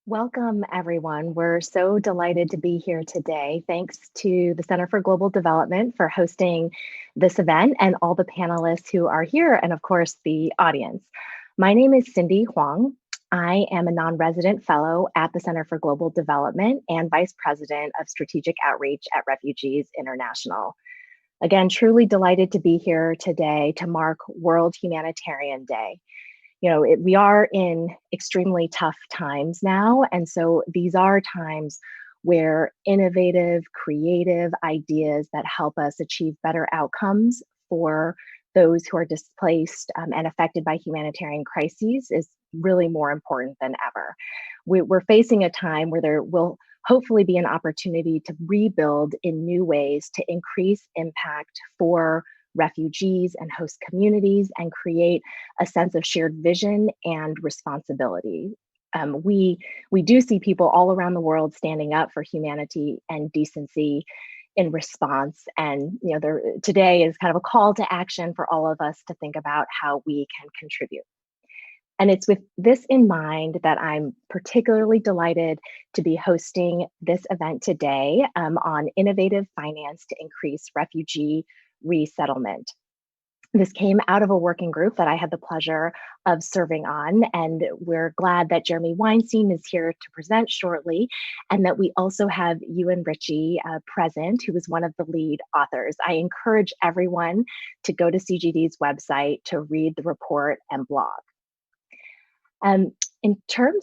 Welcome, everyone. We're so delighted to be here today. Thanks to the Center for Global Development for hosting this event and all the panelists who are here, and of course, the audience. My name is Cindy Huang. I am a non-resident fellow at the Center for Global Development and Vice President of Strategic Outreach at Refugees International. Again, truly delighted to be here today to mark World Humanitarian Day. We are in extremely tough times now. And so these are times where innovative, creative ideas that help us achieve better outcomes for those who are displaced and affected by humanitarian crises is really more important than ever. We're facing a time where there will hopefully be an opportunity to rebuild in new ways to increase impact for refugees and host communities and create a sense of shared vision and responsibility. We do see people all around the world standing up for humanity and decency in response. And today is kind of a call to action for all of us to think about how we can contribute. And it's with this in mind that I'm particularly delighted to be hosting this event today on innovative finance to increase refugee resettlement. This came out of a working group that I had the pleasure of serving on, and we're glad that Jeremy Weinstein is here to present shortly, and that we also have Ewan Ritchie present, who is one of the lead authors. I encourage everyone to go to CGD's website to read the report and blog.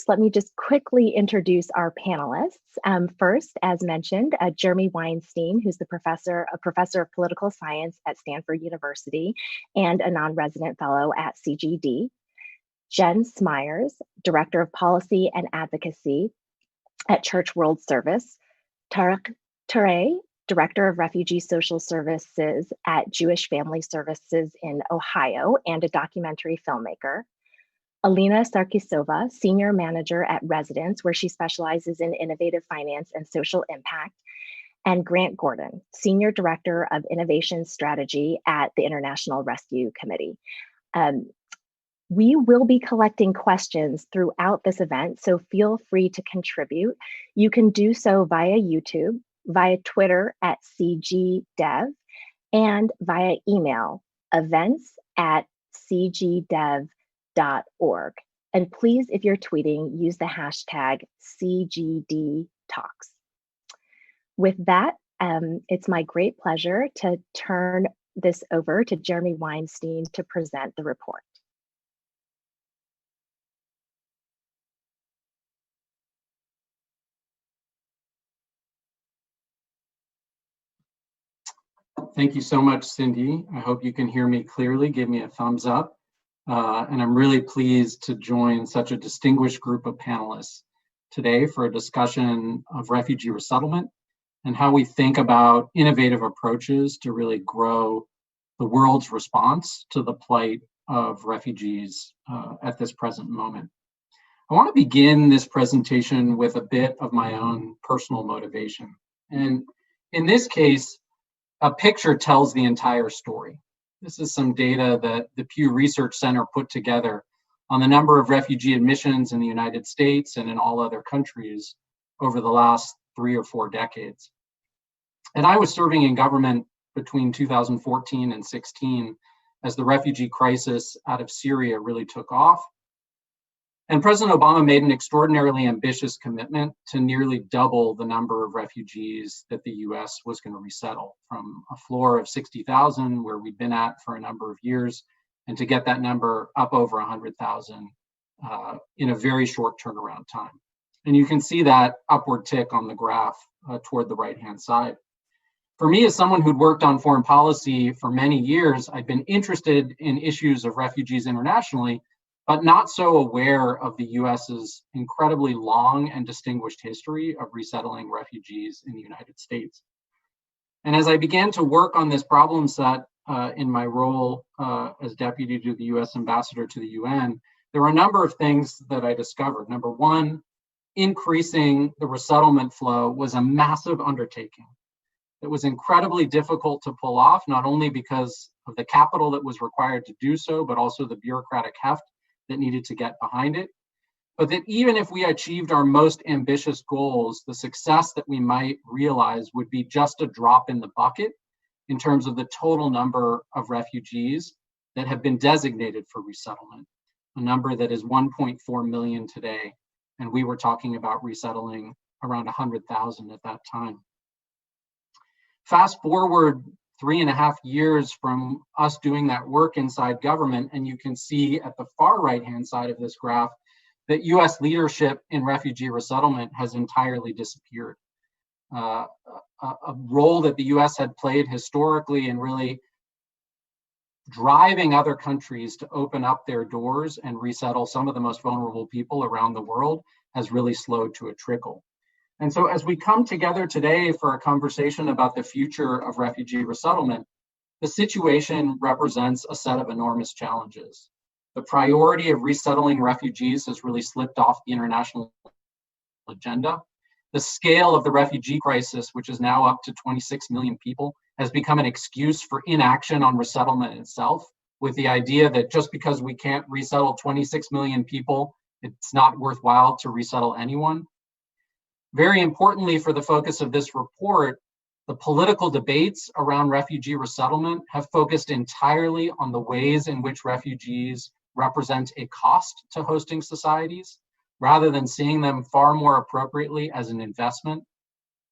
Let me just quickly introduce our panelists. First, as mentioned, Jeremy Weinstein, who's a professor of political science at Stanford University and a non-resident fellow at CGD. Jen Smyers, Director of Policy and Advocacy at Church World Service. Tarek Touré, Director of Refugee Social Services at Jewish Family Services in Ohio and a documentary filmmaker. Alina Sarkisova, Senior Manager at Residence, where she specializes in innovative finance and social impact, and Grant Gordon, Senior Director of Innovation Strategy at the International Rescue Committee. We will be collecting questions throughout this event, so feel free to contribute. You can do so via YouTube, via Twitter at CGDev, and via email, events@cgdev.org. And please, if you're tweeting, use the hashtag CGDTalks. With that, it's my great pleasure to turn this over to Jeremy Weinstein to present the report. Thank you so much, Cindy. I hope you can hear me clearly. Give me a thumbs up. And I'm really pleased to join such a distinguished group of panelists today for a discussion of refugee resettlement and how we think about innovative approaches to really grow the world's response to the plight of refugees at this present moment. I want to begin this presentation with a bit of my own personal motivation. And in this case, a picture tells the entire story. This is some data that the Pew Research Center put together on the number of refugee admissions in the United States and in all other countries over the last 3 or 4 decades. And I was serving in government between 2014 and 16 as the refugee crisis out of Syria really took off. And President Obama made an extraordinarily ambitious commitment to nearly double the number of refugees that the US was going to resettle, from a floor of 60,000, where we'd been at for a number of years, and to get that number up over 100,000 in a very short turnaround time. And you can see that upward tick on the graph toward the right-hand side. For me, as someone who'd worked on foreign policy for many years, I'd been interested in issues of refugees internationally, but not so aware of the US's incredibly long and distinguished history of resettling refugees in the United States. And as I began to work on this problem set in my role as deputy to the US ambassador to the UN, there were a number of things that I discovered. Number one, increasing the resettlement flow was a massive undertaking. It was incredibly difficult to pull off, not only because of the capital that was required to do so, but also the bureaucratic heft that needed to get behind it. but that even if we achieved our most ambitious goals, the success that we might realize would be just a drop in the bucket in terms of the total number of refugees that have been designated for resettlement, a number that is 1.4 million today. And we were talking about resettling around 100,000 at that time. Fast forward 3.5 years from us doing that work inside government, and you can see at the far right-hand side of this graph that US leadership in refugee resettlement has entirely disappeared. A role that the US had played historically in really driving other countries to open up their doors and resettle some of the most vulnerable people around the world has really slowed to a trickle. And so as we come together today for a conversation about the future of refugee resettlement, the situation represents a set of enormous challenges. The priority of resettling refugees has really slipped off the international agenda. The scale of the refugee crisis, which is now up to 26 million people, has become an excuse for inaction on resettlement itself, with the idea that just because we can't resettle 26 million people, it's not worthwhile to resettle anyone. Very importantly, for the focus of this report, the political debates around refugee resettlement have focused entirely on the ways in which refugees represent a cost to hosting societies, rather than seeing them far more appropriately as an investment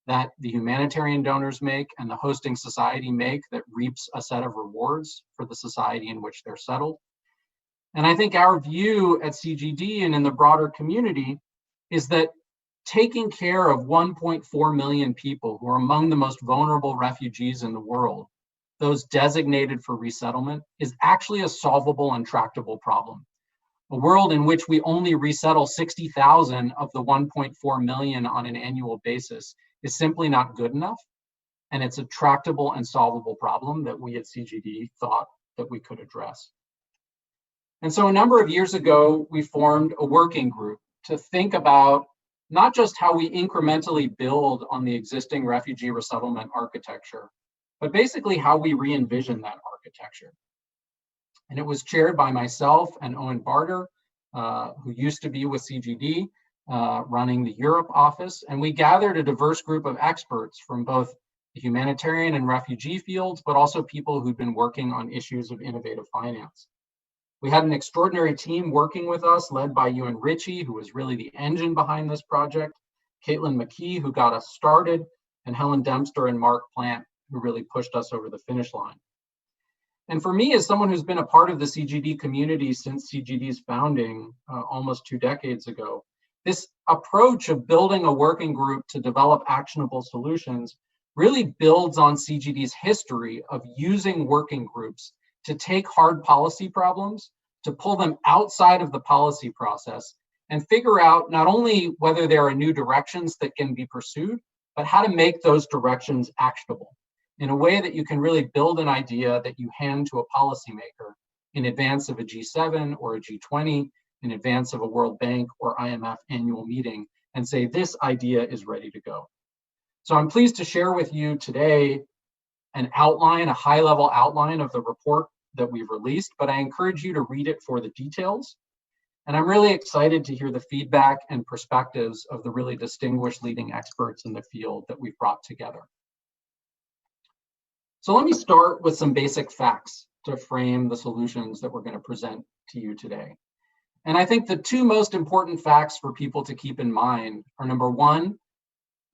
that the humanitarian donors make and the hosting society make that reaps a set of rewards for the society in which they're settled. And I think our view at CGD and in the broader community is that taking care of 1.4 million people who are among the most vulnerable refugees in the world, those designated for resettlement, is actually a solvable and tractable problem. A world in which we only resettle 60,000 of the 1.4 million on an annual basis is simply not good enough. And it's a tractable and solvable problem that we at CGD thought that we could address. And so a number of years ago, we formed a working group to think about not just how we incrementally build on the existing refugee resettlement architecture, but basically how we re-envision that architecture. And it was chaired by myself and Owen Barter, who used to be with CGD, running the Europe office. And we gathered a diverse group of experts from both the humanitarian and refugee fields, but also people who'd been working on issues of innovative finance. We had an extraordinary team working with us, led by Ewan Ritchie, who was really the engine behind this project, Caitlin McKee, who got us started, and Helen Dempster and Mark Plant, who really pushed us over the finish line. And for me, as someone who's been a part of the CGD community since CGD's founding almost 2 decades ago, this approach of building a working group to develop actionable solutions really builds on CGD's history of using working groups to take hard policy problems, to pull them outside of the policy process and figure out not only whether there are new directions that can be pursued, but how to make those directions actionable in a way that you can really build an idea that you hand to a policymaker in advance of a G7 or a G20, in advance of a World Bank or IMF annual meeting, and say, this idea is ready to go. So I'm pleased to share with you today an outline, a high-level outline of the report that we've released, but I encourage you to read it for the details. And I'm really excited to hear the feedback and perspectives of the really distinguished leading experts in the field that we've brought together. So let me start with some basic facts to frame the solutions that we're going to present to you today. And I think the 2 most important facts for people to keep in mind are, number 1,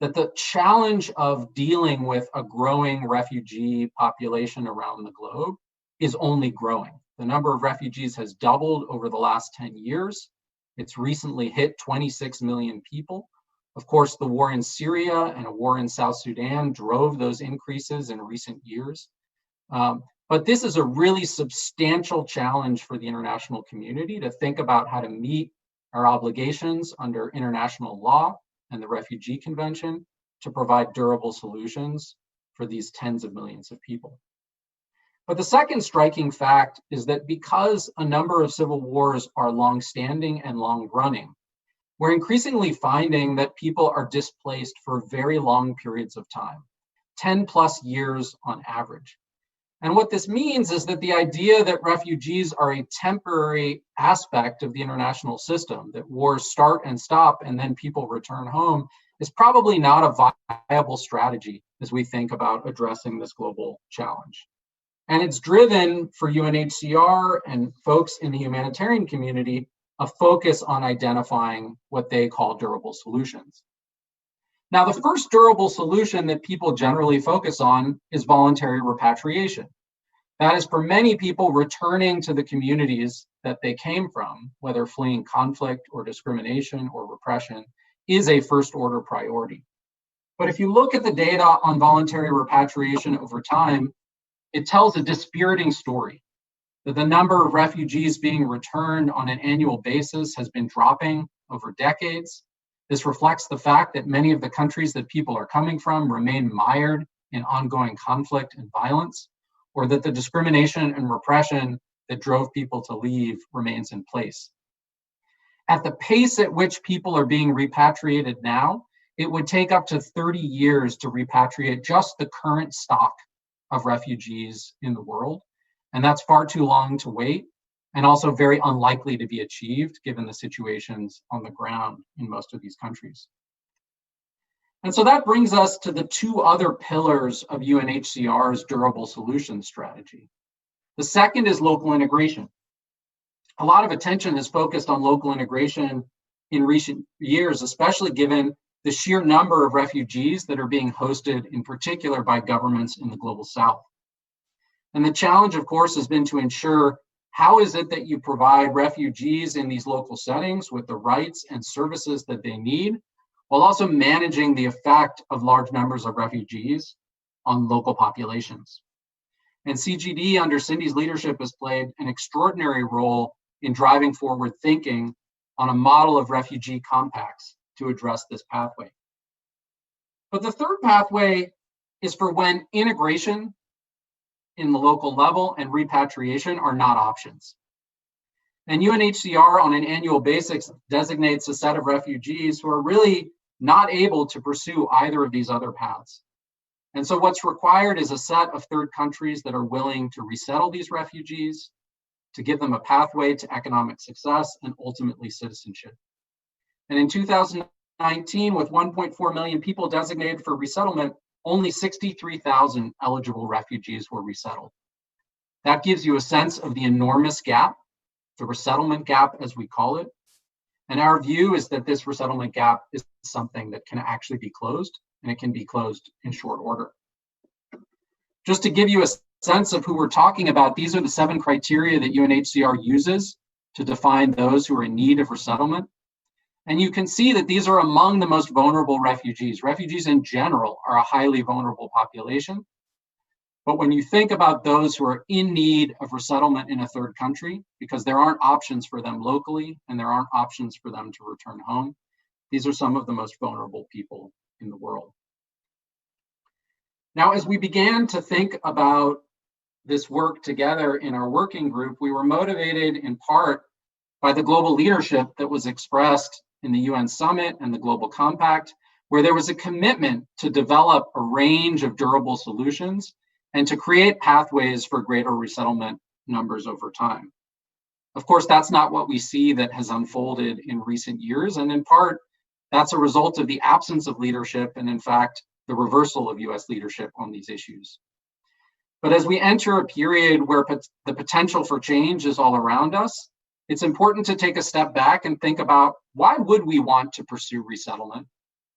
that the challenge of dealing with a growing refugee population around the globe is only growing. The number of refugees has doubled over the last 10 years. It's recently hit 26 million people. Of course, the war in Syria and a war in South Sudan drove those increases in recent years. But this is a really substantial challenge for the international community to think about how to meet our obligations under international law and the Refugee Convention to provide durable solutions for these tens of millions of people. But the second striking fact is that because a number of civil wars are long-standing and long-running, we're increasingly finding that people are displaced for very long periods of time, 10+ years on average. And what this means is that the idea that refugees are a temporary aspect of the international system, that wars start and stop and then people return home, is probably not a viable strategy as we think about addressing this global challenge. And it's driven for UNHCR and folks in the humanitarian community a focus on identifying what they call durable solutions. Now, the first durable solution that people generally focus on is voluntary repatriation. That is, for many people, returning to the communities that they came from, whether fleeing conflict or discrimination or repression, is a first order priority. But if you look at the data on voluntary repatriation over time, it tells a dispiriting story that the number of refugees being returned on an annual basis has been dropping over decades. This reflects the fact that many of the countries that people are coming from remain mired in ongoing conflict and violence, or that the discrimination and repression that drove people to leave remains in place. At the pace at which people are being repatriated now, it would take up to 30 years to repatriate just the current stock of refugees in the world. And that's far too long to wait, and also very unlikely to be achieved given the situations on the ground in most of these countries. And so that brings us to the two other pillars of UNHCR's durable solutions strategy. The second is local integration. A lot of attention is focused on local integration in recent years, especially given the sheer number of refugees that are being hosted, in particular by governments in the global south. And the challenge, of course, has been to ensure how is it that you provide refugees in these local settings with the rights and services that they need, while also managing the effect of large numbers of refugees on local populations. And CGD, under Cindy's leadership, has played an extraordinary role in driving forward thinking on a model of refugee compacts to address this pathway. But the third pathway is for when integration in the local level and repatriation are not options. And UNHCR on an annual basis designates a set of refugees who are really not able to pursue either of these other paths. And so what's required is a set of third countries that are willing to resettle these refugees, to give them a pathway to economic success and ultimately citizenship. And in 2019, with 1.4 million people designated for resettlement, only 63,000 eligible refugees were resettled. That gives you a sense of the enormous gap, the resettlement gap as we call it. And our view is that this resettlement gap is something that can actually be closed, and it can be closed in short order. Just to give you a sense of who we're talking about, these are the 7 criteria that UNHCR uses to define those who are in need of resettlement. And you can see that these are among the most vulnerable refugees. Refugees in general are a highly vulnerable population. But when you think about those who are in need of resettlement in a third country, because there aren't options for them locally and there aren't options for them to return home, these are some of the most vulnerable people in the world. Now, as we began to think about this work together in our working group, we were motivated in part by the global leadership that was expressed in the UN Summit and the Global Compact, where there was a commitment to develop a range of durable solutions and to create pathways for greater resettlement numbers over time. Of course, that's not what we see that has unfolded in recent years, and in part, that's a result of the absence of leadership and, in fact, the reversal of US leadership on these issues. But as we enter a period where the potential for change is all around us, it's important to take a step back and think about why would we want to pursue resettlement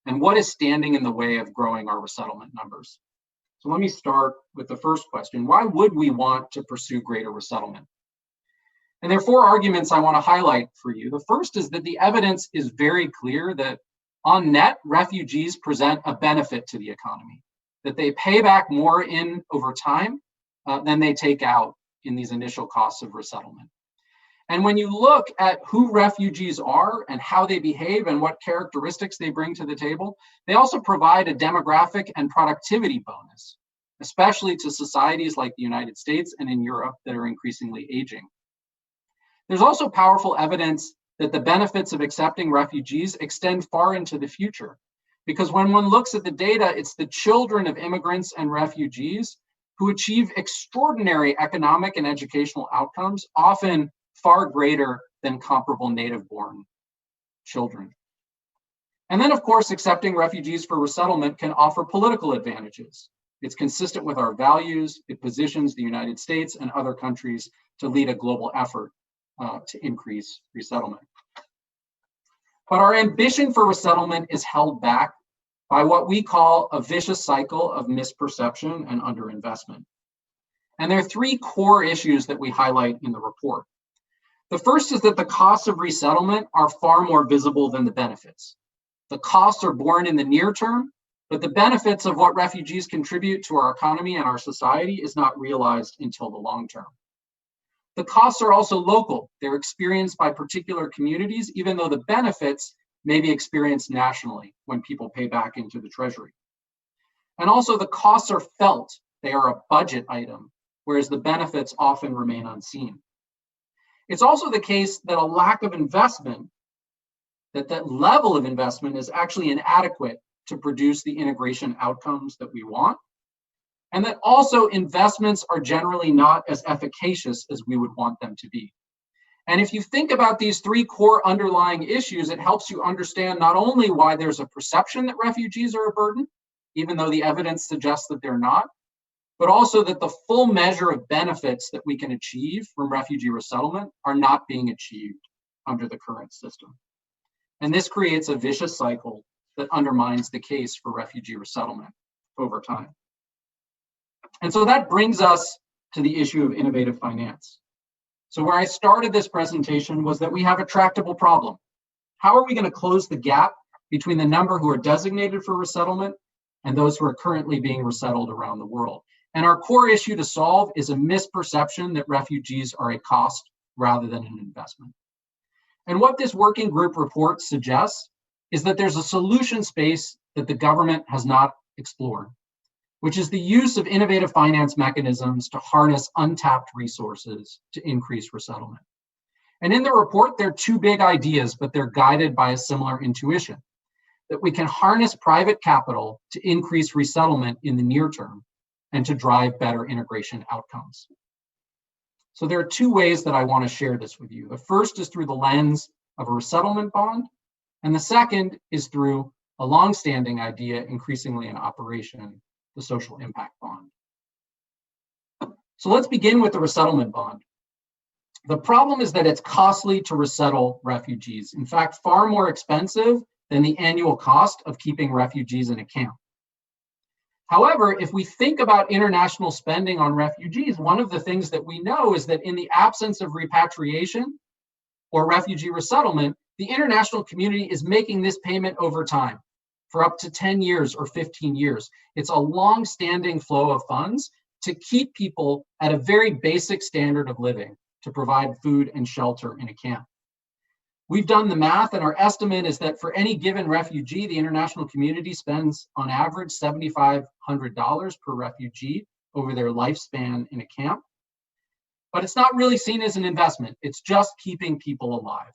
and what is standing in the way of growing our resettlement numbers. So let me start with the first question. Why would we want to pursue greater resettlement? And there are 4 arguments I want to highlight for you. The first is that the evidence is very clear that on net, refugees present a benefit to the economy, that they pay back more in over time than they take out in these initial costs of resettlement. And when you look at who refugees are and how they behave and what characteristics they bring to the table, they also provide a demographic and productivity bonus, especially to societies like the United States and in Europe that are increasingly aging. There's also powerful evidence that the benefits of accepting refugees extend far into the future, because when one looks at the data, it's the children of immigrants and refugees who achieve extraordinary economic and educational outcomes, often far greater than comparable native-born children. And then, of course, accepting refugees for resettlement can offer political advantages. It's consistent with our values. It positions the United States and other countries to lead a global effort to increase resettlement. But our ambition for resettlement is held back by what we call a vicious cycle of misperception and underinvestment. And there are three core issues that we highlight in the report. The first is that the costs of resettlement are far more visible than the benefits. The costs are borne in the near term, but the benefits of what refugees contribute to our economy and our society is not realized until the long term. The costs are also local. They're experienced by particular communities, even though the benefits may be experienced nationally when people pay back into the Treasury. And also the costs are felt. They are a budget item, whereas the benefits often remain unseen. It's also the case that a lack of investment, that level of investment is actually inadequate to produce the integration outcomes that we want, and that also investments are generally not as efficacious as we would want them to be. And if you think about these three core underlying issues, it helps you understand not only why there's a perception that refugees are a burden, even though the evidence suggests that they're not, but also that the full measure of benefits that we can achieve from refugee resettlement are not being achieved under the current system. And this creates a vicious cycle that undermines the case for refugee resettlement over time. And so that brings us to the issue of innovative finance. So where I started this presentation was that we have a tractable problem. How are we going to close the gap between the number who are designated for resettlement and those who are currently being resettled around the world? And our core issue to solve is a misperception that refugees are a cost rather than an investment. And what this working group report suggests is that there's a solution space that the government has not explored, which is the use of innovative finance mechanisms to harness untapped resources to increase resettlement. And in the report, there are two big ideas, but they're guided by a similar intuition, that we can harness private capital to increase resettlement in the near term and to drive better integration outcomes. So there are two ways that I want to share this with you. The first is through the lens of a resettlement bond, and the second is through a longstanding idea, increasingly in operation, the social impact bond. So let's begin with the resettlement bond. The problem is that it's costly to resettle refugees. In fact, far more expensive than the annual cost of keeping refugees in a camp. However, if we think about international spending on refugees, one of the things that we know is that in the absence of repatriation or refugee resettlement, the international community is making this payment over time for up to 10 years or 15 years. It's a long-standing flow of funds to keep people at a very basic standard of living, to provide food and shelter in a camp. We've done the math, and our estimate is that for any given refugee, the international community spends on average $7,500 per refugee over their lifespan in a camp. But it's not really seen as an investment. It's just keeping people alive.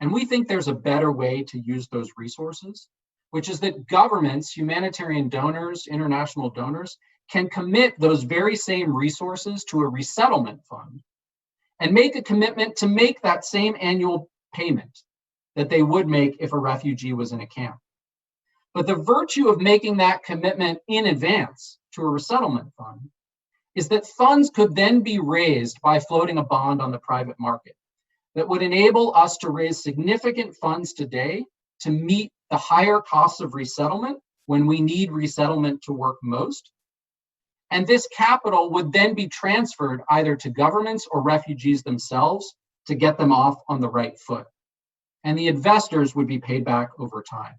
And we think there's a better way to use those resources, which is that governments, humanitarian donors, international donors, can commit those very same resources to a resettlement fund and make a commitment to make that same annual payment that they would make if a refugee was in a camp. But the virtue of making that commitment in advance to a resettlement fund is that funds could then be raised by floating a bond on the private market that would enable us to raise significant funds today to meet the higher costs of resettlement when we need resettlement to work most. And this capital would then be transferred either to governments or refugees themselves to get them off on the right foot. And the investors would be paid back over time.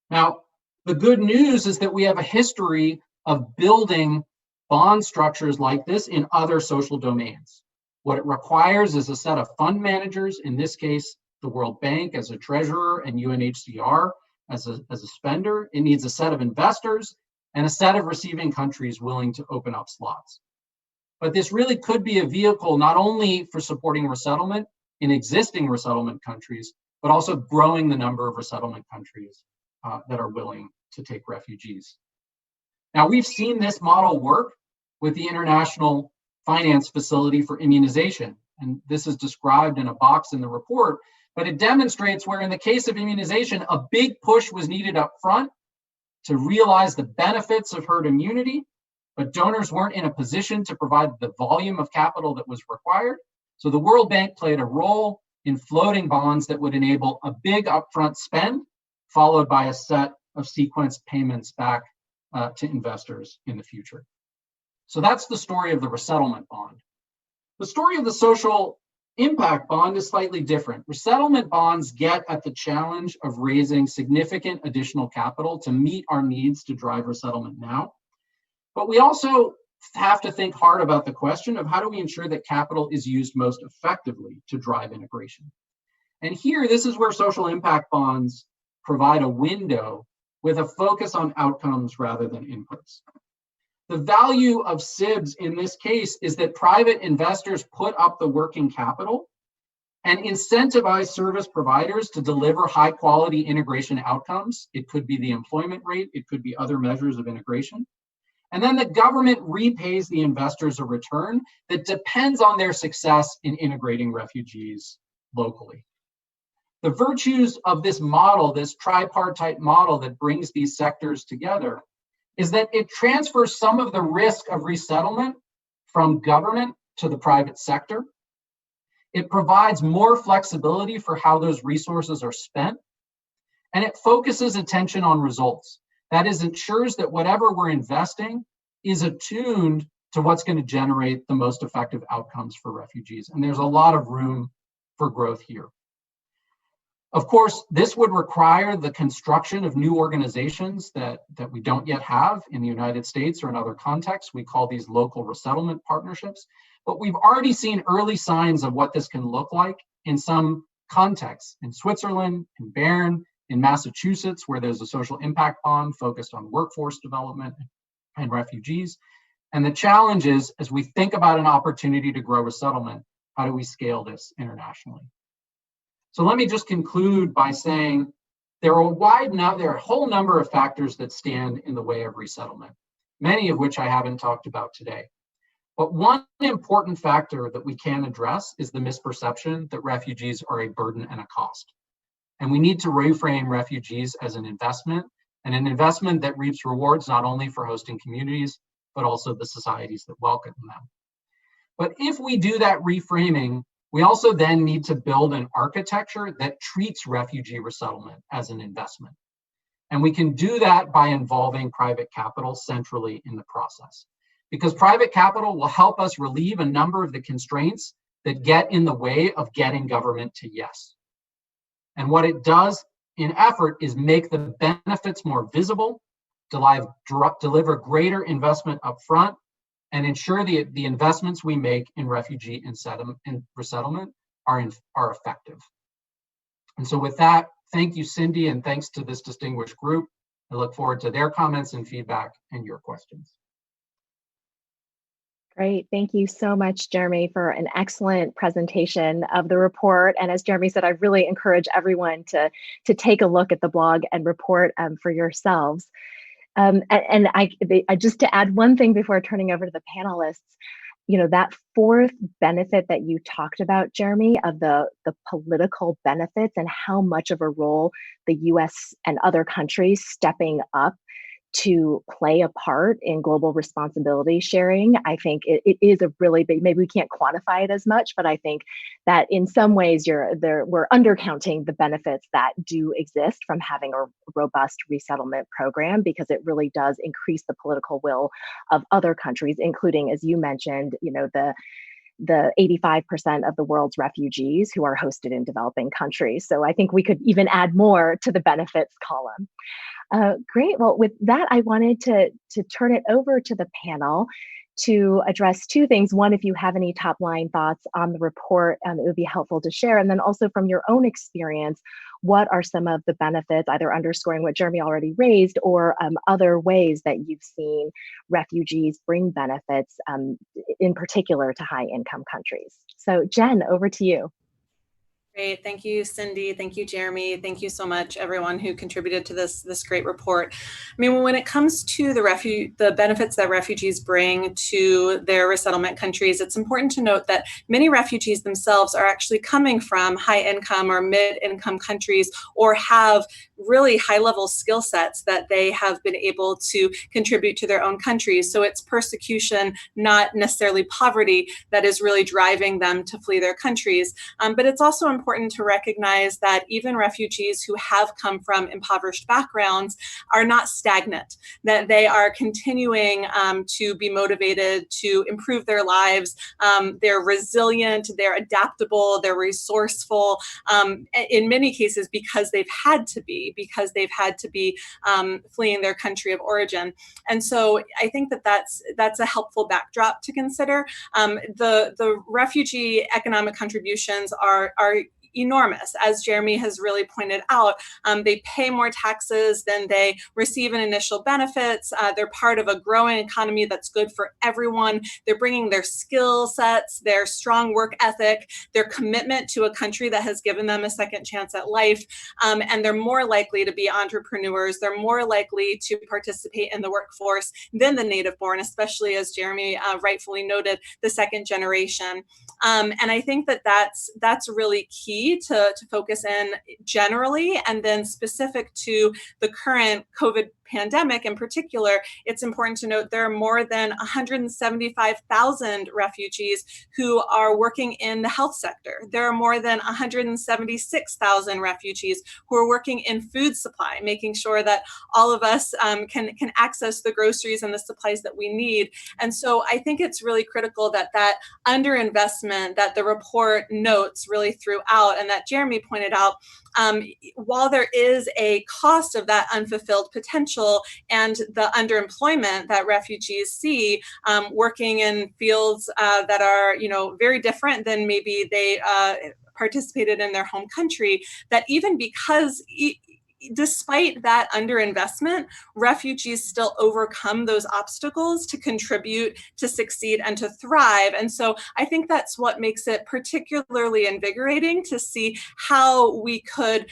Now, the good news is that we have a history of building bond structures like this in other social domains. What it requires is a set of fund managers, in this case, the World Bank as a treasurer and UNHCR as a spender. It needs a set of investors and a set of receiving countries willing to open up slots. But this really could be a vehicle not only for supporting resettlement in existing resettlement countries, but also growing the number of resettlement countries that are willing to take refugees. Now, we've seen this model work with the International Finance Facility for Immunization. And this is described in a box in the report, but it demonstrates where in the case of immunization, a big push was needed up front to realize the benefits of herd immunity, but donors weren't in a position to provide the volume of capital that was required. So the World Bank played a role in floating bonds that would enable a big upfront spend, followed by a set of sequenced payments back to investors in the future. So that's the story of the resettlement bond. The story of the social impact bond is slightly different. Resettlement bonds get at the challenge of raising significant additional capital to meet our needs to drive resettlement now. But we also have to think hard about the question of how do we ensure that capital is used most effectively to drive integration. And here, this is where social impact bonds provide a window with a focus on outcomes rather than inputs. The value of SIBs in this case is that private investors put up the working capital and incentivize service providers to deliver high quality integration outcomes. It could be the employment rate, it could be other measures of integration. And then the government repays the investors a return that depends on their success in integrating refugees locally. The virtues of this model, this tripartite model that brings these sectors together, is that it transfers some of the risk of resettlement from government to the private sector. It provides more flexibility for how those resources are spent, and it focuses attention on results. That is, ensures that whatever we're investing is attuned to what's going to generate the most effective outcomes for refugees. And there's a lot of room for growth here. Of course, this would require the construction of new organizations that we don't yet have in the United States or in other contexts. We call these local resettlement partnerships. But we've already seen early signs of what this can look like in some contexts, in Switzerland, in Bern, in Massachusetts, where there's a social impact bond focused on workforce development and refugees. And the challenge is, as we think about an opportunity to grow resettlement, how do we scale this internationally? So let me just conclude by saying there are a whole number of factors that stand in the way of resettlement, many of which I haven't talked about today. But one important factor that we can address is the misperception that refugees are a burden and a cost. And we need to reframe refugees as an investment, and an investment that reaps rewards not only for hosting communities, but also the societies that welcome them. But if we do that reframing, we also then need to build an architecture that treats refugee resettlement as an investment. And we can do that by involving private capital centrally in the process. Because private capital will help us relieve a number of the constraints that get in the way of getting government to yes. And what it does in effort is make the benefits more visible, deliver greater investment upfront, and ensure the investments we make in refugee and resettlement are effective. And so with that, thank you, Cindy, and thanks to this distinguished group. I look forward to their comments and feedback and your questions. Great. Thank you so much, Jeremy, for an excellent presentation of the report. And as Jeremy said, I really encourage everyone to take a look at the blog and report for yourselves. And I just to add one thing before turning over to the panelists, that fourth benefit that you talked about, Jeremy, of the political benefits and how much of a role the US and other countries stepping up to play a part in global responsibility sharing. I think it is a really big, maybe we can't quantify it as much, but I think that in some ways we're undercounting the benefits that do exist from having a robust resettlement program, because it really does increase the political will of other countries, including, as you mentioned, the 85% of the world's refugees who are hosted in developing countries. So I think we could even add more to the benefits column. Great. Well, with that, I wanted to turn it over to the panel to address two things. One, if you have any top line thoughts on the report, it would be helpful to share. And then also from your own experience, what are some of the benefits, either underscoring what Jeremy already raised or other ways that you've seen refugees bring benefits, in particular to high income countries? So Jen, over to you. Great. Thank you, Cindy. Thank you, Jeremy. Thank you so much, everyone who contributed to this great report. I mean, when it comes to the benefits that refugees bring to their resettlement countries, it's important to note that many refugees themselves are actually coming from high income or mid income countries, or have really high level skill sets that they have been able to contribute to their own countries. So it's persecution, not necessarily poverty, that is really driving them to flee their countries. But it's also important to recognize that even refugees who have come from impoverished backgrounds are not stagnant, that they are continuing to be motivated to improve their lives. They're resilient, they're adaptable, they're resourceful, in many cases because they've had to be, fleeing their country of origin. And so I think that that's a helpful backdrop to consider. The refugee economic contributions are enormous. As Jeremy has really pointed out, they pay more taxes than they receive in initial benefits. They're part of a growing economy that's good for everyone. They're bringing their skill sets, their strong work ethic, their commitment to a country that has given them a second chance at life, and they're more likely to be entrepreneurs. They're more likely to participate in the workforce than the native born, especially, as Jeremy rightfully noted, the second generation. And I think that that's really key to focus in generally, and then specific to the current COVID pandemic in particular. It's important to note there are more than 175,000 refugees who are working in the health sector. There are more than 176,000 refugees who are working in food supply, making sure that all of us can access the groceries and the supplies that we need. And so I think it's really critical that underinvestment that the report notes really throughout, and that Jeremy pointed out, while there is a cost of that unfulfilled potential and the underemployment that refugees see working in fields that are, very different than maybe they participated in their home country, that even because despite that underinvestment, refugees still overcome those obstacles to contribute, to succeed, and to thrive. And so I think that's what makes it particularly invigorating to see how we could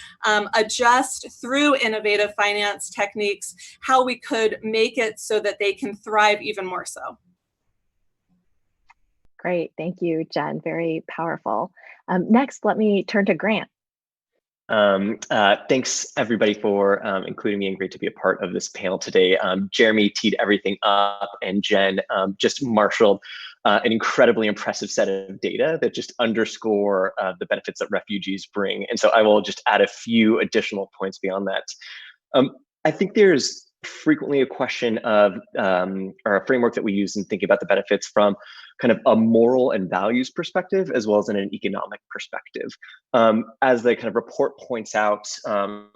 adjust through innovative finance techniques, how we could make it so that they can thrive even more so. Great, thank you, Jen. Very powerful. Next, let me turn to Grant. Thanks everybody for including me, and great to be a part of this panel today. Jeremy teed everything up, and Jen just marshaled an incredibly impressive set of data that just underscore the benefits that refugees bring. And so I will just add a few additional points beyond that. I think there's frequently a question of, or a framework that we use in thinking about the benefits from kind of a moral and values perspective, as well as in an economic perspective. As the kind of report points out,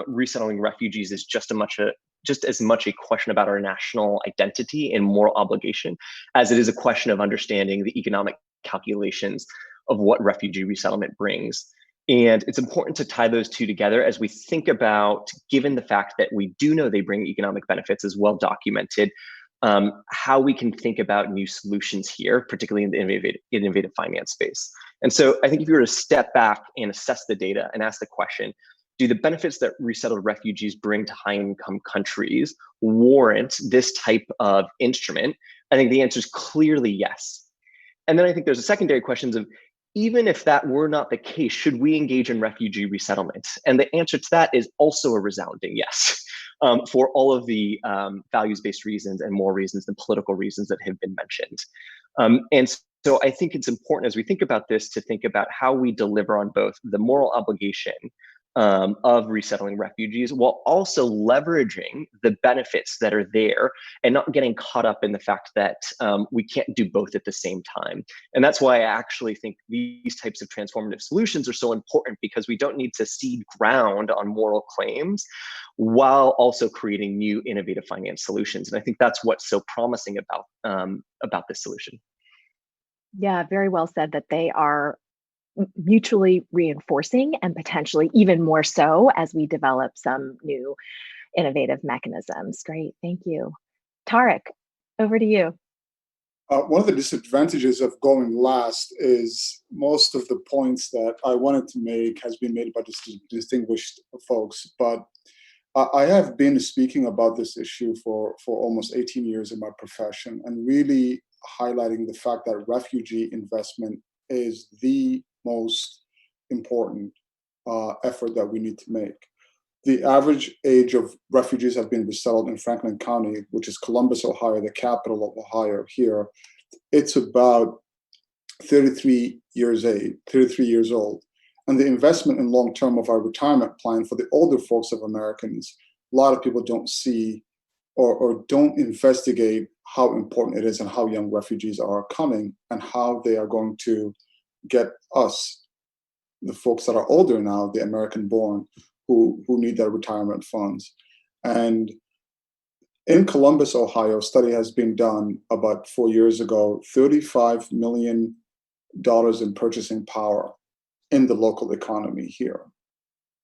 resettling refugees is just as much a question about our national identity and moral obligation as it is a question of understanding the economic calculations of what refugee resettlement brings. And it's important to tie those two together as we think about, given the fact that we do know they bring economic benefits as well documented, how we can think about new solutions here, particularly in the innovative finance space. And so I think if you were to step back and assess the data and ask the question, do the benefits that resettled refugees bring to high-income countries warrant this type of instrument? I think the answer is clearly yes. And then I think there's a secondary question of, even if that were not the case, should we engage in refugee resettlement? And the answer to that is also a resounding yes, for all of the values-based reasons and more reasons than political reasons that have been mentioned. And so I think it's important as we think about this to think about how we deliver on both the moral obligation of resettling refugees, while also leveraging the benefits that are there and not getting caught up in the fact that we can't do both at the same time. And that's why I actually think these types of transformative solutions are so important, because we don't need to cede ground on moral claims while also creating new innovative finance solutions. And I think that's what's so promising about this solution. Yeah, very well said, that they are mutually reinforcing, and potentially even more so as we develop some new innovative mechanisms. Great, thank you. Tarek, over to you. One of the disadvantages of going last is most of the points that I wanted to make has been made by distinguished folks, but I have been speaking about this issue for almost 18 years in my profession, and really highlighting the fact that refugee investment is the most important effort that we need to make. The average age of refugees have been resettled in Franklin County, which is Columbus, Ohio, the capital of Ohio here. It's about 33 years old. And the investment in long-term of our retirement plan for the older folks of Americans, a lot of people don't see or don't investigate how important it is and how young refugees are coming and how they are going to get us, the folks that are older now, the American-born, who need their retirement funds. And in Columbus, Ohio, a study has been done about 4 years ago, $35 million in purchasing power in the local economy here.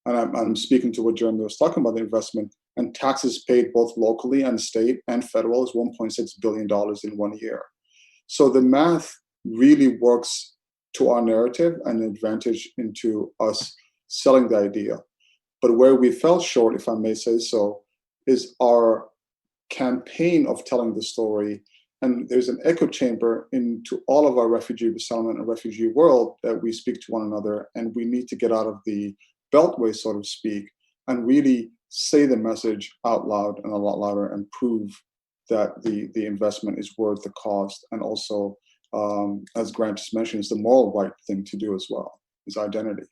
And I'm speaking to what Jeremy was talking about, the investment, and taxes paid both locally and state and federal is $1.6 billion in 1 year. So the math really works to our narrative and advantage into us selling the idea. But where we fell short, if I may say so, is our campaign of telling the story. And there's an echo chamber into all of our refugee resettlement and refugee world that we speak to one another, and we need to get out of the beltway, so to speak, and really say the message out loud and a lot louder and prove that the investment is worth the cost. And also, as Grant just mentioned, it's the moral right thing to do as well, is identity.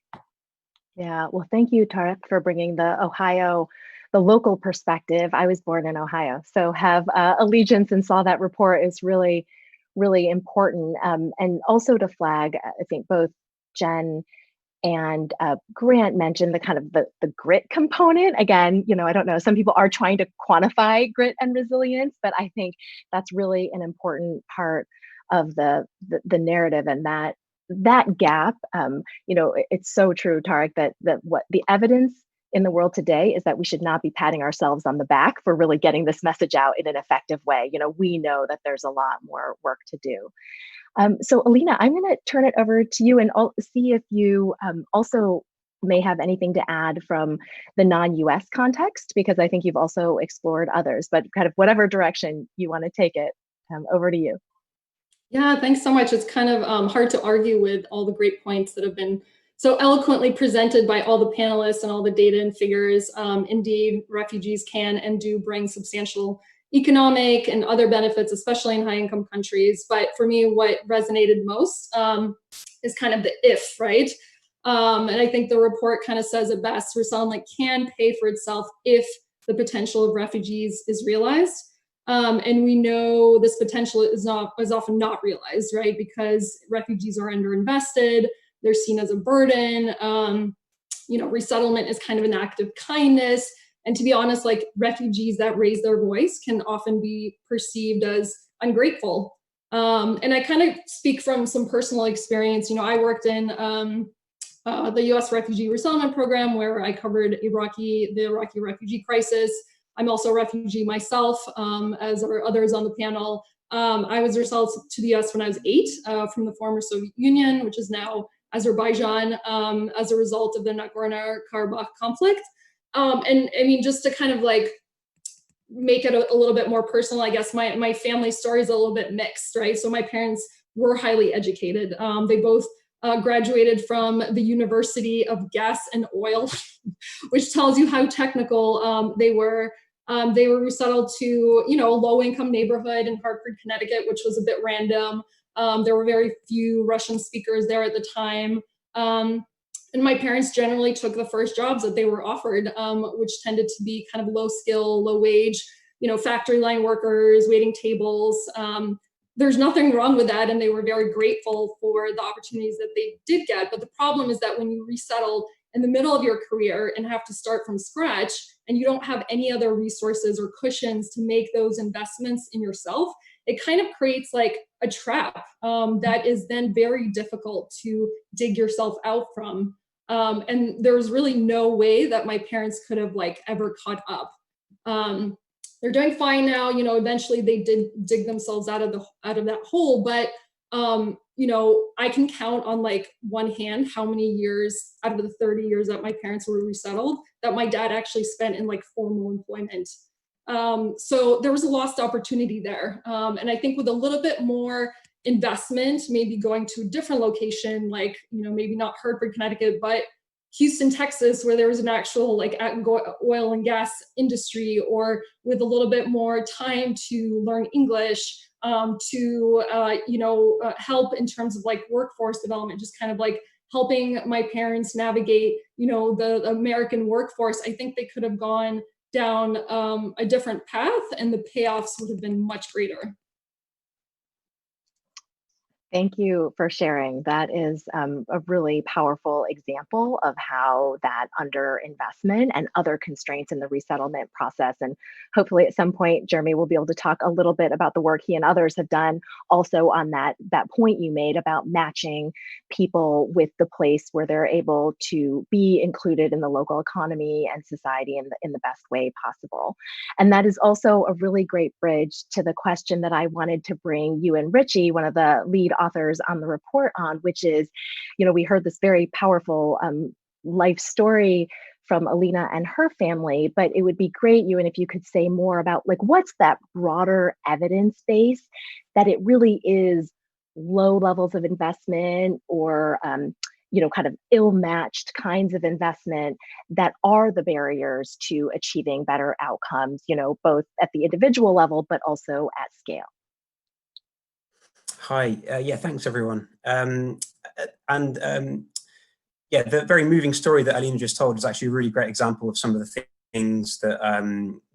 Yeah, well, thank you, Tarek, for bringing the local perspective. I was born in Ohio, so have allegiance and saw that report is really, really important. And also to flag, I think both Jen and Grant mentioned the kind of the grit component. Again, I don't know, some people are trying to quantify grit and resilience, but I think that's really an important part of the narrative, and that gap, it's so true, Tarek, that what the evidence in the world today is that we should not be patting ourselves on the back for really getting this message out in an effective way. We know that there's a lot more work to do. So Alina, I'm going to turn it over to you and see if you also may have anything to add from the non-US context, because I think you've also explored others, but kind of whatever direction you want to take it, over to you. Yeah, thanks so much. It's kind of hard to argue with all the great points that have been so eloquently presented by all the panelists and all the data and figures. Indeed, refugees can and do bring substantial economic and other benefits, especially in high-income countries. But for me, what resonated most is kind of the if, right? And I think the report kind of says it best. Resettlement can pay for itself if the potential of refugees is realized. And we know this potential is often not realized, right? Because refugees are underinvested, they're seen as a burden. Resettlement is kind of an act of kindness. And to be honest, like refugees that raise their voice can often be perceived as ungrateful. And I kind of speak from some personal experience. I worked in the US Refugee Resettlement Program, where I covered the Iraqi refugee crisis. I'm also a refugee myself, as are others on the panel. I was resettled to the US when I was 8 from the former Soviet Union, which is now Azerbaijan, as a result of the Nagorno-Karabakh conflict. And I mean, just to kind of like make it a little bit more personal, I guess my family story is a little bit mixed, right? So my parents were highly educated. They both graduated from the University of Gas and Oil, which tells you how technical they were. They were resettled to, a low-income neighborhood in Hartford, Connecticut, which was a bit random. There were very few Russian speakers there at the time. And my parents generally took the first jobs that they were offered, which tended to be kind of low skill, low wage, factory line workers, waiting tables. There's nothing wrong with that, and they were very grateful for the opportunities that they did get. But the problem is that when you resettle in the middle of your career and have to start from scratch, and you don't have any other resources or cushions to make those investments in yourself, it kind of creates like a trap that is then very difficult to dig yourself out from. And there was really no way that my parents could have like ever caught up. they're doing fine now. You know, eventually they did dig themselves out of that hole, but you know, I can count on like one hand how many years out of the 30 years that my parents were resettled that my dad actually spent in like formal employment. So there was a lost opportunity there. And I think with a little bit more investment, maybe going to a different location, like, you know, maybe not Hartford, Connecticut, but Houston, Texas, where there was an actual like oil and gas industry, or with a little bit more time to learn English, to help in terms of like workforce development, just kind of like helping my parents navigate, you know, the American workforce. I think they could have gone down a different path, and the payoffs would have been much greater. Thank you for sharing. That is a really powerful example of how that underinvestment and other constraints in the resettlement process. And hopefully at some point, Jeremy will be able to talk a little bit about the work he and others have done also on that point you made about matching people with the place where they're able to be included in the local economy and society in the best way possible. And that is also a really great bridge to the question that I wanted to bring you and Richie, one of the lead authors on the report, on, which is, you know, we heard this very powerful life story from Alina and her family, but it would be great, Ewan, if you could say more about like what's that broader evidence base that it really is low levels of investment or you know, kind of ill-matched kinds of investment that are the barriers to achieving better outcomes, you know, both at the individual level, but also at scale. Hi, yeah, thanks everyone. Yeah, the very moving story that Alina just told is actually a really great example of some of the things that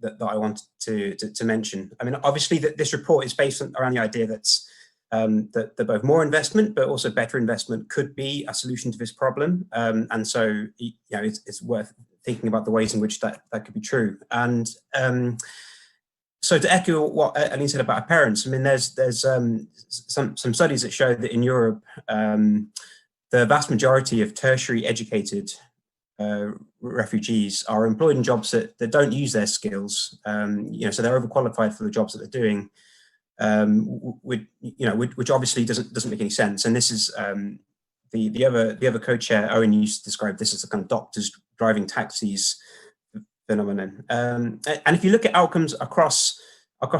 that I wanted to mention. I mean, obviously this report is based around the idea that both more investment, but also better investment could be a solution to this problem. And so, you know, it's worth thinking about the ways in which that could be true. And so to echo what Alina said about her parents, I mean, there's some studies that show that in Europe, the vast majority of tertiary educated refugees are employed in jobs that don't use their skills. You know, so they're overqualified for the jobs that they're doing, which obviously doesn't make any sense. And this is the other co-chair, Owen, used to describe this as a kind of doctors driving taxis phenomenon. And if you look at outcomes across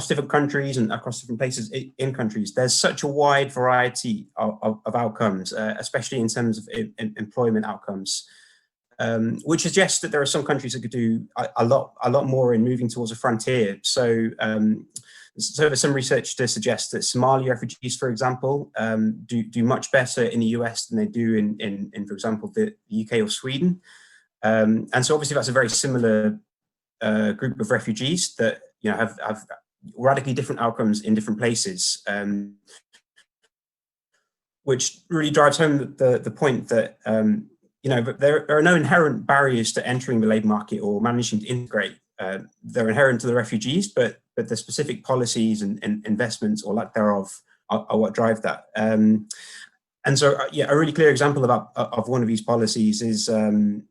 different countries and across different places in countries, there's such a wide variety of outcomes, especially in terms of employment outcomes, which suggests that there are some countries that could do a lot more in moving towards a frontier. So there's some research to suggest that Somali refugees, for example, do much better in the US than they do in for example, the UK or Sweden. And so obviously that's a very similar group of refugees that, you know, have radically different outcomes in different places, which really drives home the point that you know, there are no inherent barriers to entering the labour market or managing to integrate. They're inherent to the refugees, but the specific policies and investments or lack thereof are what drive that. And so, yeah, a really clear example of one of these policies is a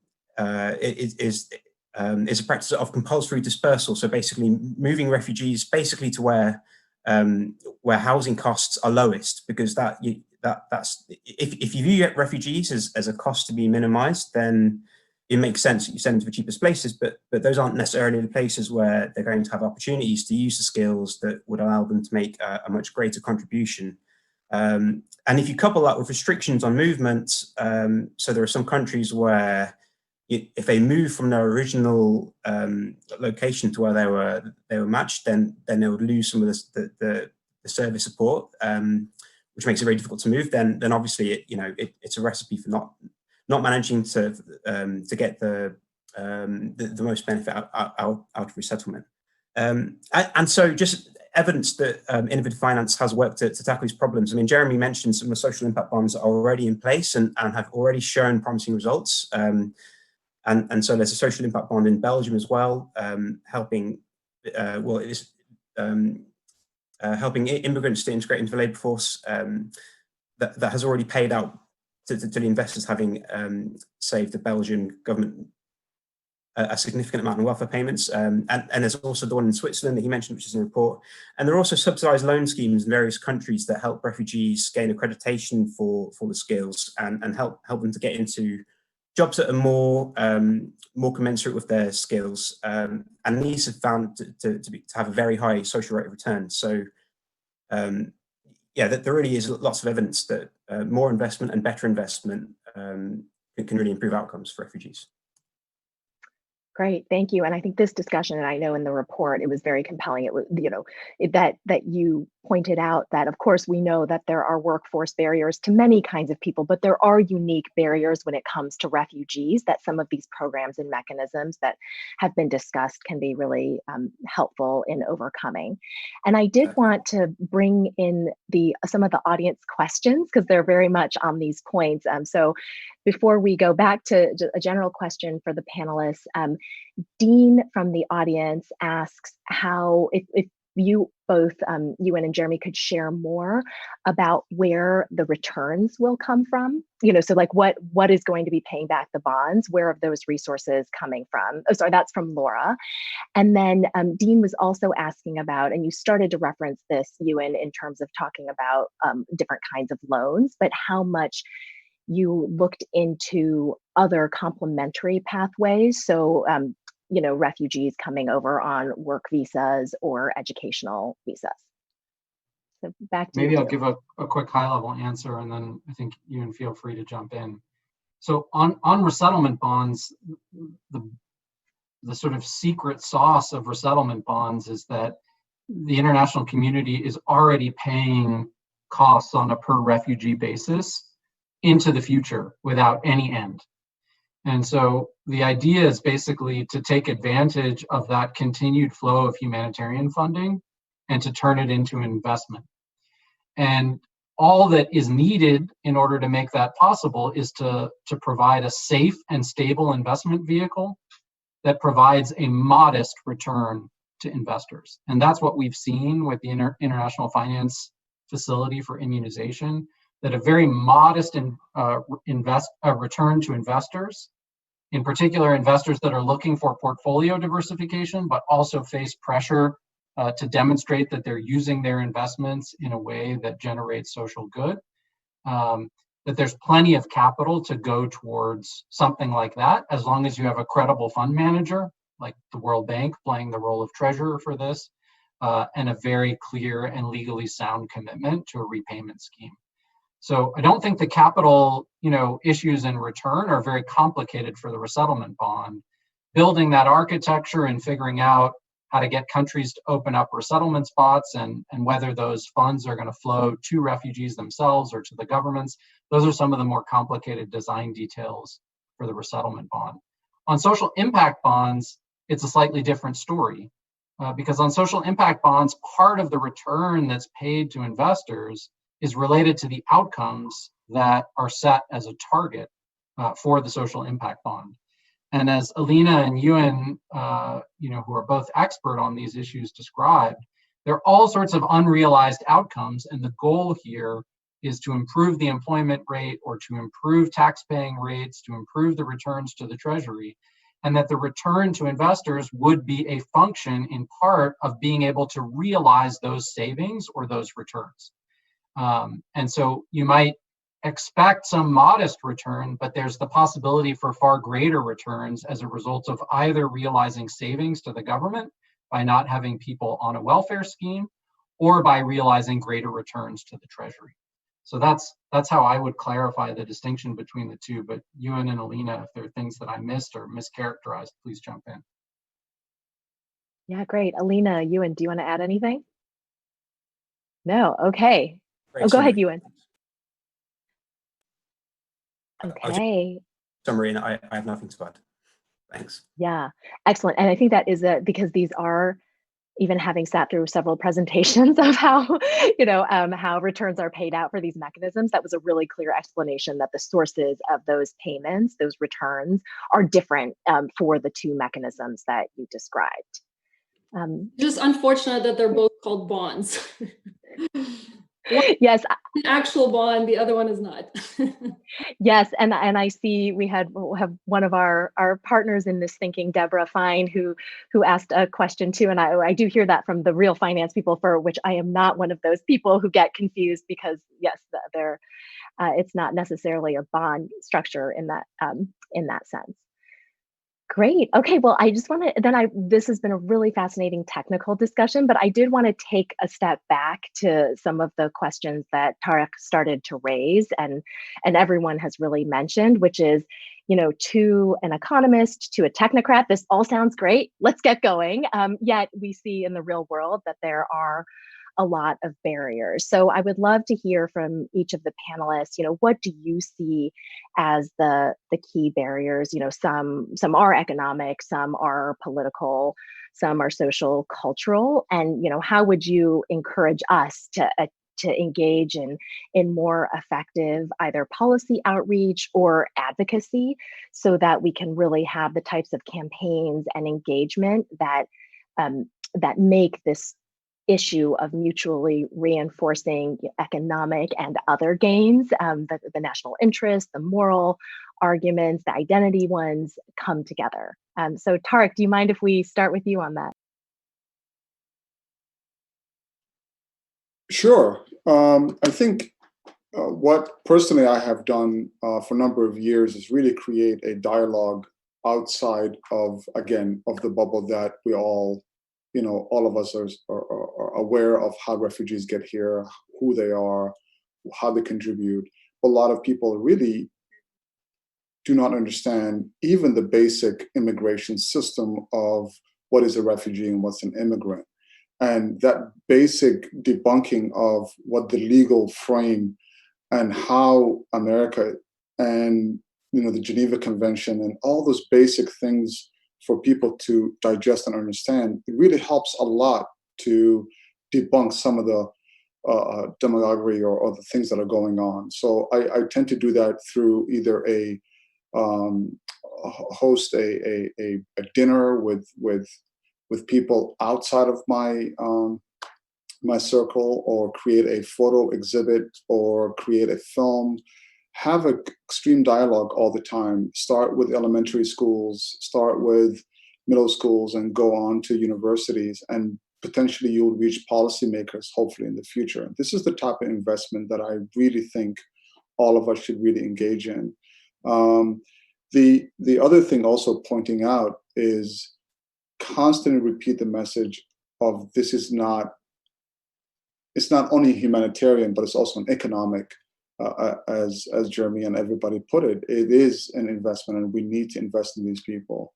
practice of compulsory dispersal. So basically moving refugees basically to where housing costs are lowest, because that's if you view refugees as a cost to be minimized, then it makes sense that you send them to the cheapest places, but those aren't necessarily the places where they're going to have opportunities to use the skills that would allow them to make a much greater contribution. And if you couple that with restrictions on movement, so there are some countries where if they move from their original location to where they were matched, then they would lose some of the service support, which makes it very difficult to move. Then obviously it's a recipe for not managing to get the most benefit out of resettlement. And so just evidence that innovative finance has worked to tackle these problems. I mean, Jeremy mentioned some of the social impact bonds that are already in place and have already shown promising results. And so there's a social impact bond in Belgium as well, helping helping immigrants to integrate into the labour force, that has already paid out to the investors, having saved the Belgian government a significant amount in welfare payments. And there's also the one in Switzerland that he mentioned, which is in the report. And there are also subsidized loan schemes in various countries that help refugees gain accreditation for the skills and help them to get into jobs that are more commensurate with their skills. And these have found to have a very high social rate of return. So yeah, there really is lots of evidence that more investment and better investment can really improve outcomes for refugees. Great, thank you. And I think this discussion, and I know in the report, it was very compelling. It was, that you pointed out that, of course, we know that there are workforce barriers to many kinds of people, but there are unique barriers when it comes to refugees that some of these programs and mechanisms that have been discussed can be really helpful in overcoming. And I did want to bring in some of the audience questions because they're very much on these points. So before we go back to a general question for the panelists, Dean from the audience asks how, if you both, Ewan and Jeremy, could share more about where the returns will come from. So like what is going to be paying back the bonds? Where are those resources coming from? Oh, sorry, that's from Laura. And then Dean was also asking about, and you started to reference this, Ewan, in terms of talking about different kinds of loans, but how much you looked into other complementary pathways. So, refugees coming over on work visas or educational visas. So back to Maybe you. I'll give a quick high-level answer, and then I think you and feel free to jump in. So on resettlement bonds, the sort of secret sauce of resettlement bonds is that the international community is already paying costs on a per refugee basis into the future without any end. And so the idea is basically to take advantage of that continued flow of humanitarian funding and to turn it into an investment. And all that is needed in order to make that possible is to provide a safe and stable investment vehicle that provides a modest return to investors. And that's what we've seen with the International Finance Facility for Immunization, that a very modest return to investors, in particular investors that are looking for portfolio diversification, but also face pressure to demonstrate that they're using their investments in a way that generates social good, that there's plenty of capital to go towards something like that, as long as you have a credible fund manager, like the World Bank playing the role of treasurer for this, and a very clear and legally sound commitment to a repayment scheme. So I don't think the capital, issues in return are very complicated for the resettlement bond. Building that architecture and figuring out how to get countries to open up resettlement spots and whether those funds are going to flow to refugees themselves or to the governments, those are some of the more complicated design details for the resettlement bond. On social impact bonds, it's a slightly different story because on social impact bonds, part of the return that's paid to investors is related to the outcomes that are set as a target for the social impact bond. And as Alina and Ewan, who are both expert on these issues, described, there are all sorts of unrealized outcomes, and the goal here is to improve the employment rate or to improve tax-paying rates, to improve the returns to the Treasury, and that the return to investors would be a function in part of being able to realize those savings or those returns. And so you might expect some modest return, but there's the possibility for far greater returns as a result of either realizing savings to the government by not having people on a welfare scheme, or by realizing greater returns to the Treasury. So that's how I would clarify the distinction between the two. But Ewan and Alina, if there are things that I missed or mischaracterized, please jump in. Yeah, great. Alina, Ewan, do you want to add anything? No, okay. Great go summary. ahead, Ewan. Okay. Summary, and I have nothing to add. Thanks. Yeah, excellent. And I think that is because these are, even having sat through several presentations of how, how returns are paid out for these mechanisms, that was a really clear explanation that the sources of those payments, those returns, are different for the two mechanisms that you described. Just unfortunate that they're both called bonds. Yes, An actual bond, the other one is not. yes, and I see we have one of our partners in this thinking, Deborah Fine, who asked a question too, and I do hear that from the real finance people, for which I am not one of those people who get confused, because yes, they're it's not necessarily a bond structure in that sense. Great. Okay. Well, I just want to, this has been a really fascinating technical discussion, but I did want to take a step back to some of the questions that Tarek started to raise, and everyone has really mentioned, which is, to an economist, to a technocrat, this all sounds great. Let's get going. Yet we see in the real world that there are a lot of barriers. So I would love to hear from each of the panelists, what do you see as the key barriers? Some are economic, some are political, some are social, cultural, and how would you encourage us to engage in more effective either policy outreach or advocacy, so that we can really have the types of campaigns and engagement that that make this issue of mutually reinforcing economic and other gains, the national interest, the moral arguments, the identity ones, come together. So Tarek, do you mind if we start with you on that? Sure. I think what personally I have done for a number of years is really create a dialogue outside of, again, of the bubble that we all, all of us are aware of, how refugees get here, who they are, how they contribute. But a lot of people really do not understand even the basic immigration system of what is a refugee and what's an immigrant. And that basic debunking of what the legal frame and how America and the Geneva Convention and all those basic things for people to digest and understand, it really helps a lot to debunk some of the demagoguery or the things that are going on. So I tend to do that through either host a dinner with people outside of my circle, or create a photo exhibit, or create a film. Have an extreme dialogue all the time. Start with elementary schools, start with middle schools, and go on to universities, and potentially you'll reach policymakers, hopefully, in the future. This is the type of investment that I really think all of us should really engage in. The other thing also pointing out is constantly repeat the message of this is not, it's not only humanitarian, but it's also an economic, as Jeremy and everybody put it. It is an investment, and we need to invest in these people.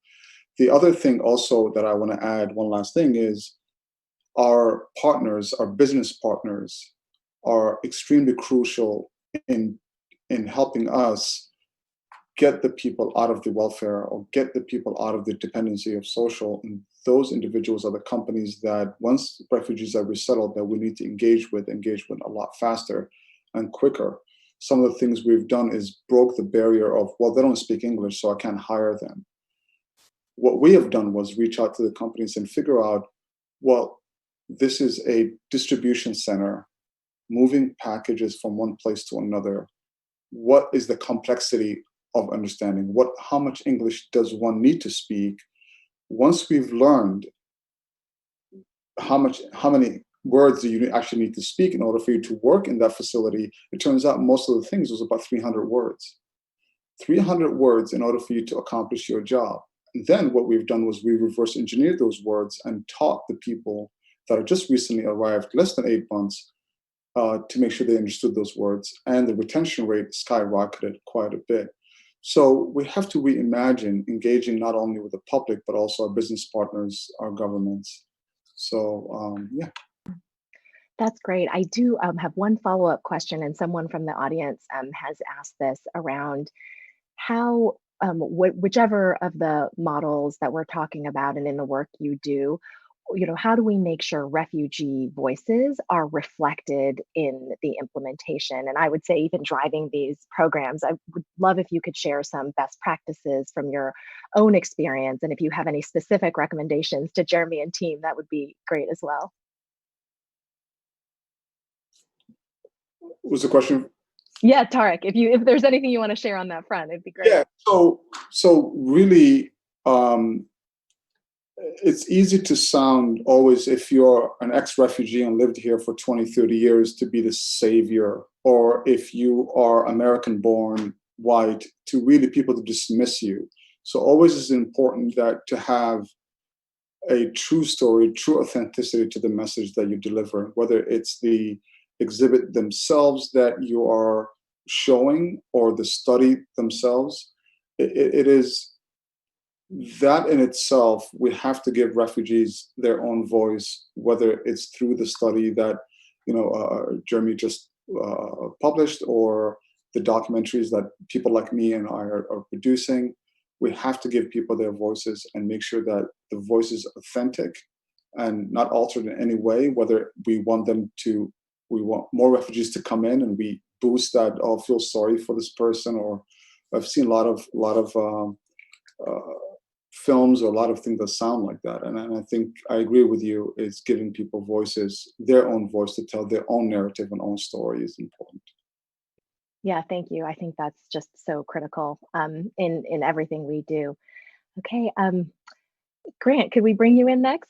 The other thing also that I want to add, one last thing, is our partners, our business partners, are extremely crucial in helping us get the people out of the welfare, or get the people out of the dependency of social. And those individuals are the companies that, once refugees are resettled, that we need to engage with a lot faster and quicker. Some of the things we've done is broke the barrier of, well, they don't speak English, so I can't hire them. What we have done was reach out to the companies and figure out, well, this is a distribution center moving packages from one place to another. What is the complexity of understanding? How much English does one need to speak? Once we've learned how many words do you actually need to speak in order for you to work in that facility, it turns out most of the things was about 300 words. 300 words in order for you to accomplish your job. And then what we've done was we reverse engineered those words and taught the people that are just recently arrived, less than 8 months, to make sure they understood those words. And the retention rate skyrocketed quite a bit. So we have to reimagine engaging not only with the public, but also our business partners, our governments. So, yeah. That's great. I do have one follow-up question, and someone from the audience has asked this around how, whichever of the models that we're talking about and in the work you do, how do we make sure refugee voices are reflected in the implementation? And I would say even driving these programs, I would love if you could share some best practices from your own experience. And if you have any specific recommendations to Jeremy and team, that would be great as well. Was the question? Yeah, Tarek, if there's anything you want to share on that front, it'd be great. Yeah. So really, it's easy to sound always, if you're an ex-refugee and lived here for 20, 30 years, to be the savior, or if you are American-born white, to really people to dismiss you. So always is important that to have a true story, true authenticity to the message that you deliver, whether it's the exhibit themselves that you are showing or the study themselves. It is that in itself, we have to give refugees their own voice, whether it's through the study that Jeremy just published, or the documentaries that people like me and I are producing. We have to give people their voices and make sure that the voice is authentic and not altered in any way, whether we want more refugees to come in and we boost that, oh, feel sorry for this person, or I've seen a lot of films or a lot of things that sound like that. And I think I agree with you, it's giving people voices, their own voice to tell their own narrative and own story is important. Yeah, thank you. I think that's just so critical in everything we do. Okay, Grant, could we bring you in next?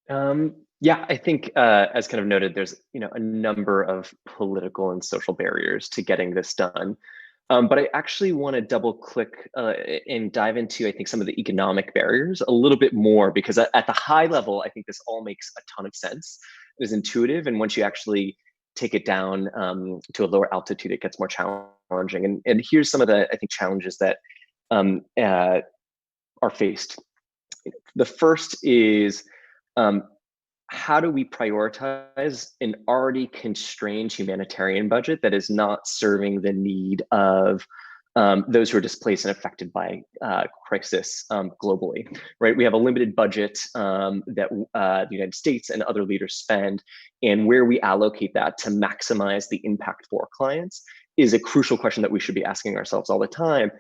Yeah, I think as kind of noted, there's a number of political and social barriers to getting this done. But I actually want to double click and dive into, I think, some of the economic barriers a little bit more, because at the high level, I think this all makes a ton of sense. It is intuitive. And once you actually take it down to a lower altitude, it gets more challenging. And here's some of the, I think, challenges that are faced. The first is, how do we prioritize an already constrained humanitarian budget that is not serving the need of those who are displaced and affected by crisis globally, right? We have a limited budget that the United States and other leaders spend, and where we allocate that to maximize the impact for clients is a crucial question that we should be asking ourselves all the time.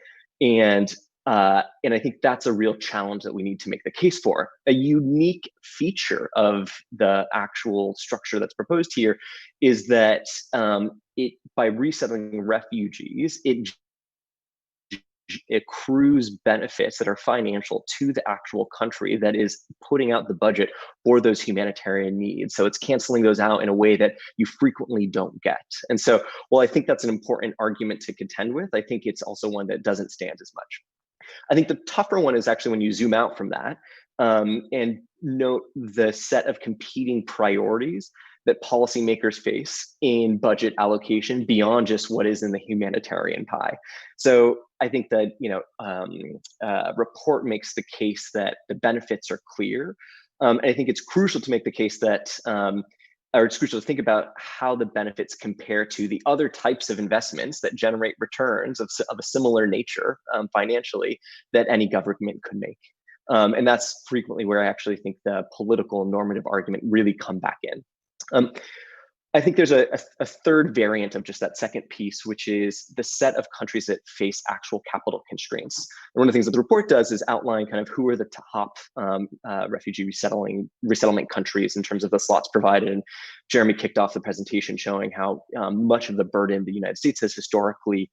And I think that's a real challenge that we need to make the case for. A unique feature of the actual structure that's proposed here is that by resettling refugees, it accrues benefits that are financial to the actual country that is putting out the budget for those humanitarian needs. So it's canceling those out in a way that you frequently don't get. And so, while I think that's an important argument to contend with, I think it's also one that doesn't stand as much. I think the tougher one is actually when you zoom out from that and note the set of competing priorities that policymakers face in budget allocation beyond just what is in the humanitarian pie. So I think that report makes the case that the benefits are clear. And I think it's crucial to make the case that or it's crucial to think about how the benefits compare to the other types of investments that generate returns of a similar nature financially that any government could make. And that's frequently where I actually think the political normative argument really come back in. I think there's a third variant of just that second piece, which is the set of countries that face actual capital constraints. And one of the things that the report does is outline kind of who are the top refugee resettlement countries in terms of the slots provided. And Jeremy kicked off the presentation showing how much of the burden the United States has historically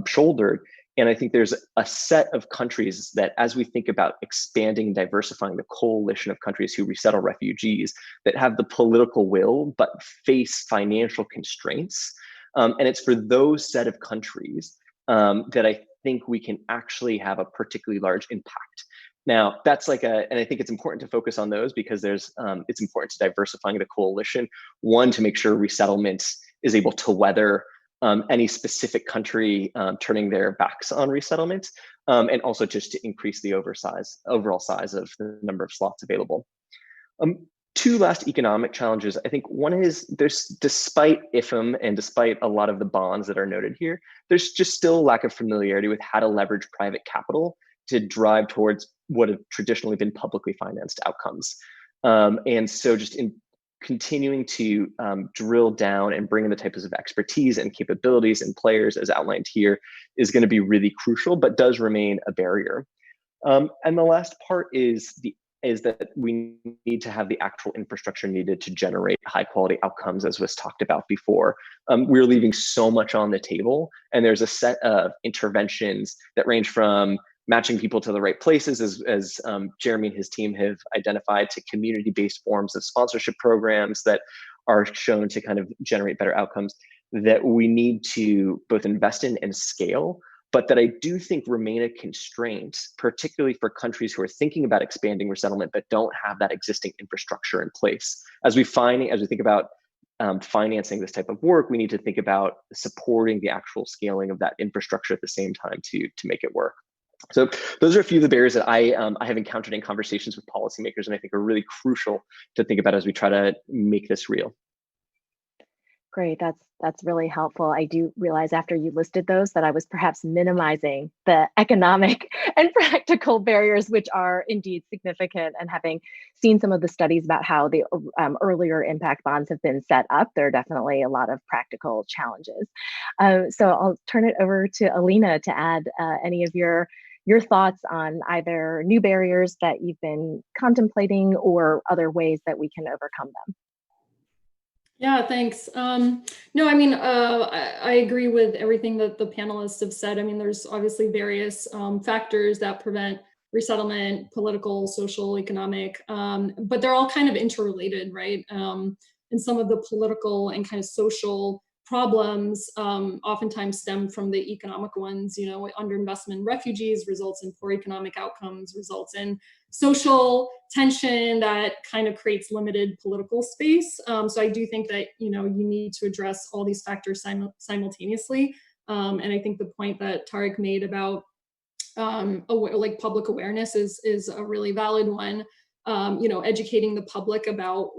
shouldered. And I think there's a set of countries that, as we think about expanding, diversifying the coalition of countries who resettle refugees, that have the political will but face financial constraints. And it's for those set of countries that I think we can actually have a particularly large impact. Now, that's and I think it's important to focus on those because it's important to diversifying the coalition. One, to make sure resettlement is able to weather any specific country turning their backs on resettlement, and also just to increase the overall size of the number of slots available. Two last economic challenges. I think one is despite IFM and despite a lot of the bonds that are noted here, there's just still a lack of familiarity with how to leverage private capital to drive towards what have traditionally been publicly financed outcomes. And so just in continuing to drill down and bring in the types of expertise and capabilities and players as outlined here is going to be really crucial, but does remain a barrier. And the last part is the is that we need to have the actual infrastructure needed to generate high quality outcomes, as was talked about before. We're leaving so much on the table, and there's a set of interventions that range from matching people to the right places, as Jeremy and his team have identified, to community-based forms of sponsorship programs that are shown to kind of generate better outcomes, that we need to both invest in and scale, but that I do think remain a constraint, particularly for countries who are thinking about expanding resettlement but don't have that existing infrastructure in place. As we think about financing this type of work, we need to think about supporting the actual scaling of that infrastructure at the same time to make it work. So those are a few of the barriers that I have encountered in conversations with policymakers, and I think are really crucial to think about as we try to make this real. Great, that's really helpful. I do realize after you listed those that I was perhaps minimizing the economic and practical barriers, which are indeed significant. And having seen some of the studies about how the earlier impact bonds have been set up, there are definitely a lot of practical challenges. So I'll turn it over to Alina to add any of your thoughts on either new barriers that you've been contemplating or other ways that we can overcome them. Yeah, thanks. No, I mean, I agree with everything that the panelists have said. I mean, there's obviously various factors that prevent resettlement, political, social, economic, but they're all kind of interrelated, right? And some of the political and kind of social problems oftentimes stem from the economic ones. You know, underinvestment in refugees results in poor economic outcomes, results in social tension that kind of creates limited political space. So I do think that, you know, you need to address all these factors simultaneously. And I think the point that Tarek made about like public awareness is a really valid one. You know, educating the public about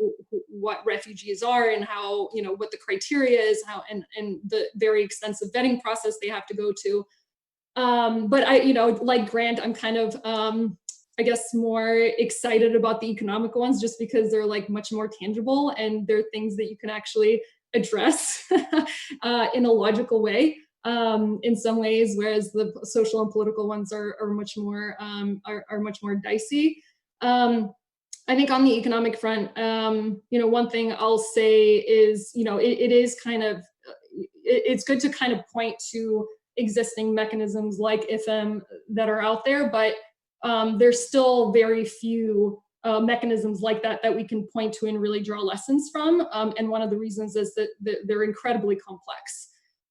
what refugees are and how, you know, what the criteria is, how and the very extensive vetting process they have to go to. But I, you know, like Grant, I'm kind of I guess more excited about the economic ones just because they're like much more tangible and they're things that you can actually address in a logical way in some ways, whereas the social and political ones are much more dicey. I think on the economic front, you know, one thing I'll say is, you know, it is kind of, it's good to kind of point to existing mechanisms like IFM that are out there, but there's still very few mechanisms like that we can point to and really draw lessons from. And one of the reasons is that they're incredibly complex.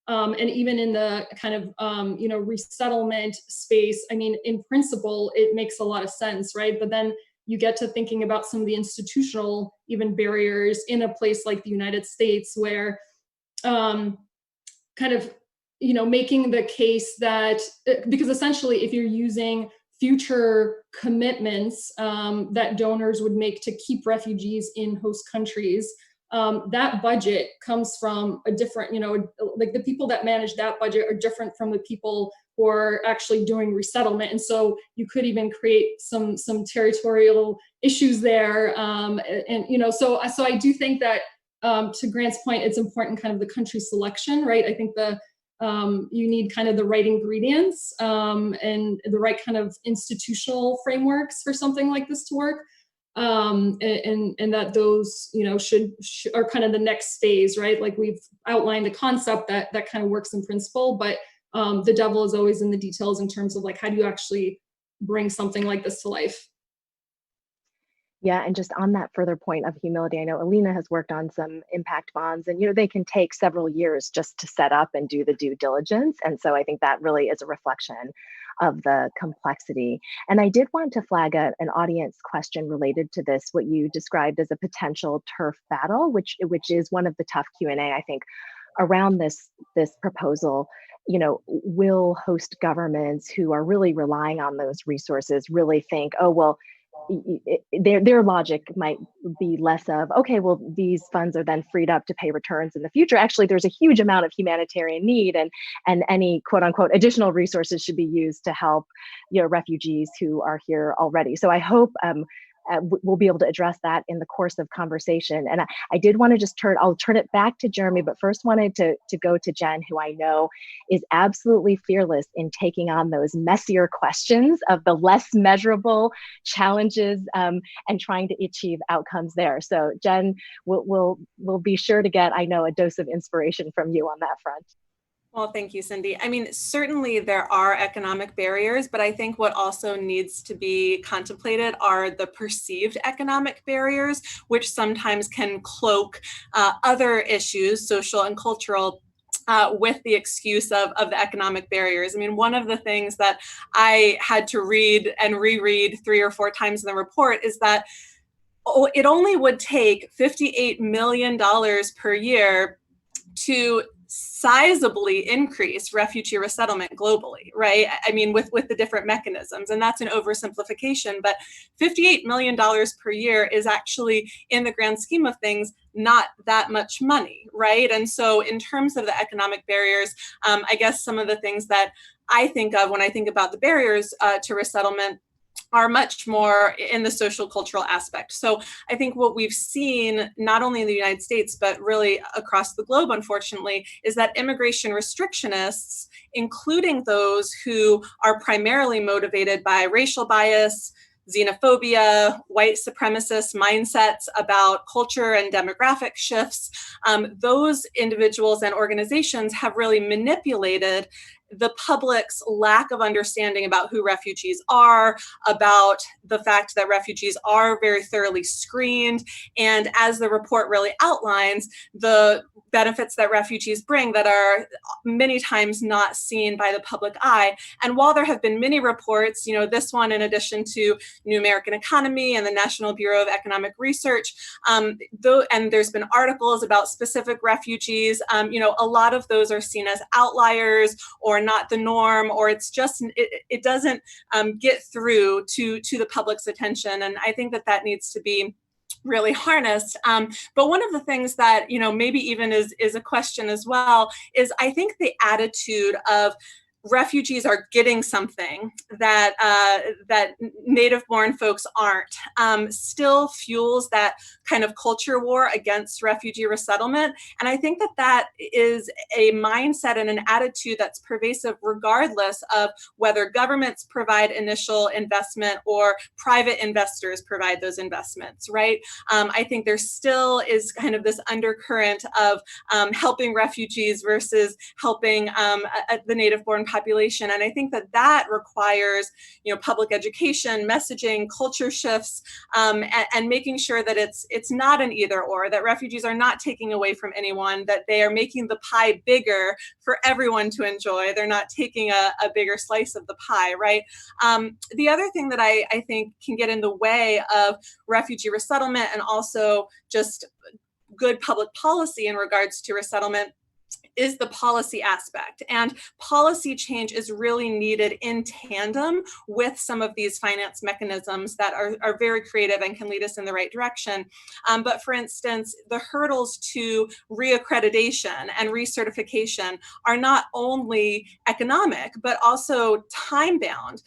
And even in the kind of, you know, resettlement space, I mean, in principle, it makes a lot of sense, right? But then you get to thinking about some of the institutional even barriers in a place like the United States where kind of, you know, making the case that, because essentially if you're using future commitments that donors would make to keep refugees in host countries, that budget comes from a different, you know, like the people that manage that budget are different from the people who are actually doing resettlement. And so you could even create some territorial issues there. And, you know, so I do think that to Grant's point, it's important kind of the country selection, right? I think you need kind of the right ingredients and the right kind of institutional frameworks for something like this to work. And that those, you know, are kind of the next phase, right? Like we've outlined a concept that kind of works in principle, but the devil is always in the details in terms of like, how do you actually bring something like this to life? Yeah, and just on that further point of humility, I know Alina has worked on some impact bonds, and you know they can take several years just to set up and do the due diligence. And so I think that really is a reflection of the complexity. And I did want to flag an audience question related to this, what you described as a potential turf battle, which is one of the tough Q&A, I think, around this proposal. You know, will host governments who are really relying on those resources really think, oh, well, their logic might be less of, okay, well, these funds are then freed up to pay returns in the future. Actually, there's a huge amount of humanitarian need, and any quote unquote additional resources should be used to help, you know, refugees who are here already. So I hope we'll be able to address that in the course of conversation. And I did want to just I'll turn it back to Jeremy, but first wanted to go to Jen, who I know is absolutely fearless in taking on those messier questions of the less measurable challenges and trying to achieve outcomes there. So Jen, we'll be sure to get, I know, a dose of inspiration from you on that front. Well, thank you, Cindy. I mean, certainly there are economic barriers, but I think what also needs to be contemplated are the perceived economic barriers, which sometimes can cloak other issues, social and cultural, with the excuse of the economic barriers. I mean, one of the things that I had to read and reread 3 or 4 times in the report is that it only would take $58 million per year to sizably increase refugee resettlement globally, right? I mean, with the different mechanisms, and that's an oversimplification, but $58 million per year is actually, in the grand scheme of things, not that much money, right? And so in terms of the economic barriers, I guess some of the things that I think of when I think about the barriers to resettlement are much more in the social cultural aspect. So I think what we've seen, not only in the United States, but really across the globe, unfortunately, is that immigration restrictionists, including those who are primarily motivated by racial bias, xenophobia, white supremacist mindsets about culture and demographic shifts, those individuals and organizations have really manipulated the public's lack of understanding about who refugees are, about the fact that refugees are very thoroughly screened, and as the report really outlines, the benefits that refugees bring that are many times not seen by the public eye. And while there have been many reports, this one in addition to New American Economy and the National Bureau of Economic Research, and there's been articles about specific refugees, a lot of those are seen as outliers or not the norm, or it's just, it doesn't get through to the public's attention. And I think that needs to be really harnessed. But one of the things that, maybe even is a question as well, is I think the attitude of refugees are getting something that native-born folks aren't, still fuels that kind of culture war against refugee resettlement. And I think that is a mindset and an attitude that's pervasive regardless of whether governments provide initial investment or private investors provide those investments, right? I think there still is kind of this undercurrent of helping refugees versus helping the native-born population. And I think that requires, public education, messaging, culture shifts, and making sure that it's not an either or, that refugees are not taking away from anyone, that they are making the pie bigger for everyone to enjoy. They're not taking a bigger slice of the pie, right? The other thing that I think can get in the way of refugee resettlement and also just good public policy in regards to resettlement is the policy aspect. And policy change is really needed in tandem with some of these finance mechanisms that are very creative and can lead us in the right direction. But for instance, the hurdles to reaccreditation and recertification are not only economic, but also time-bound.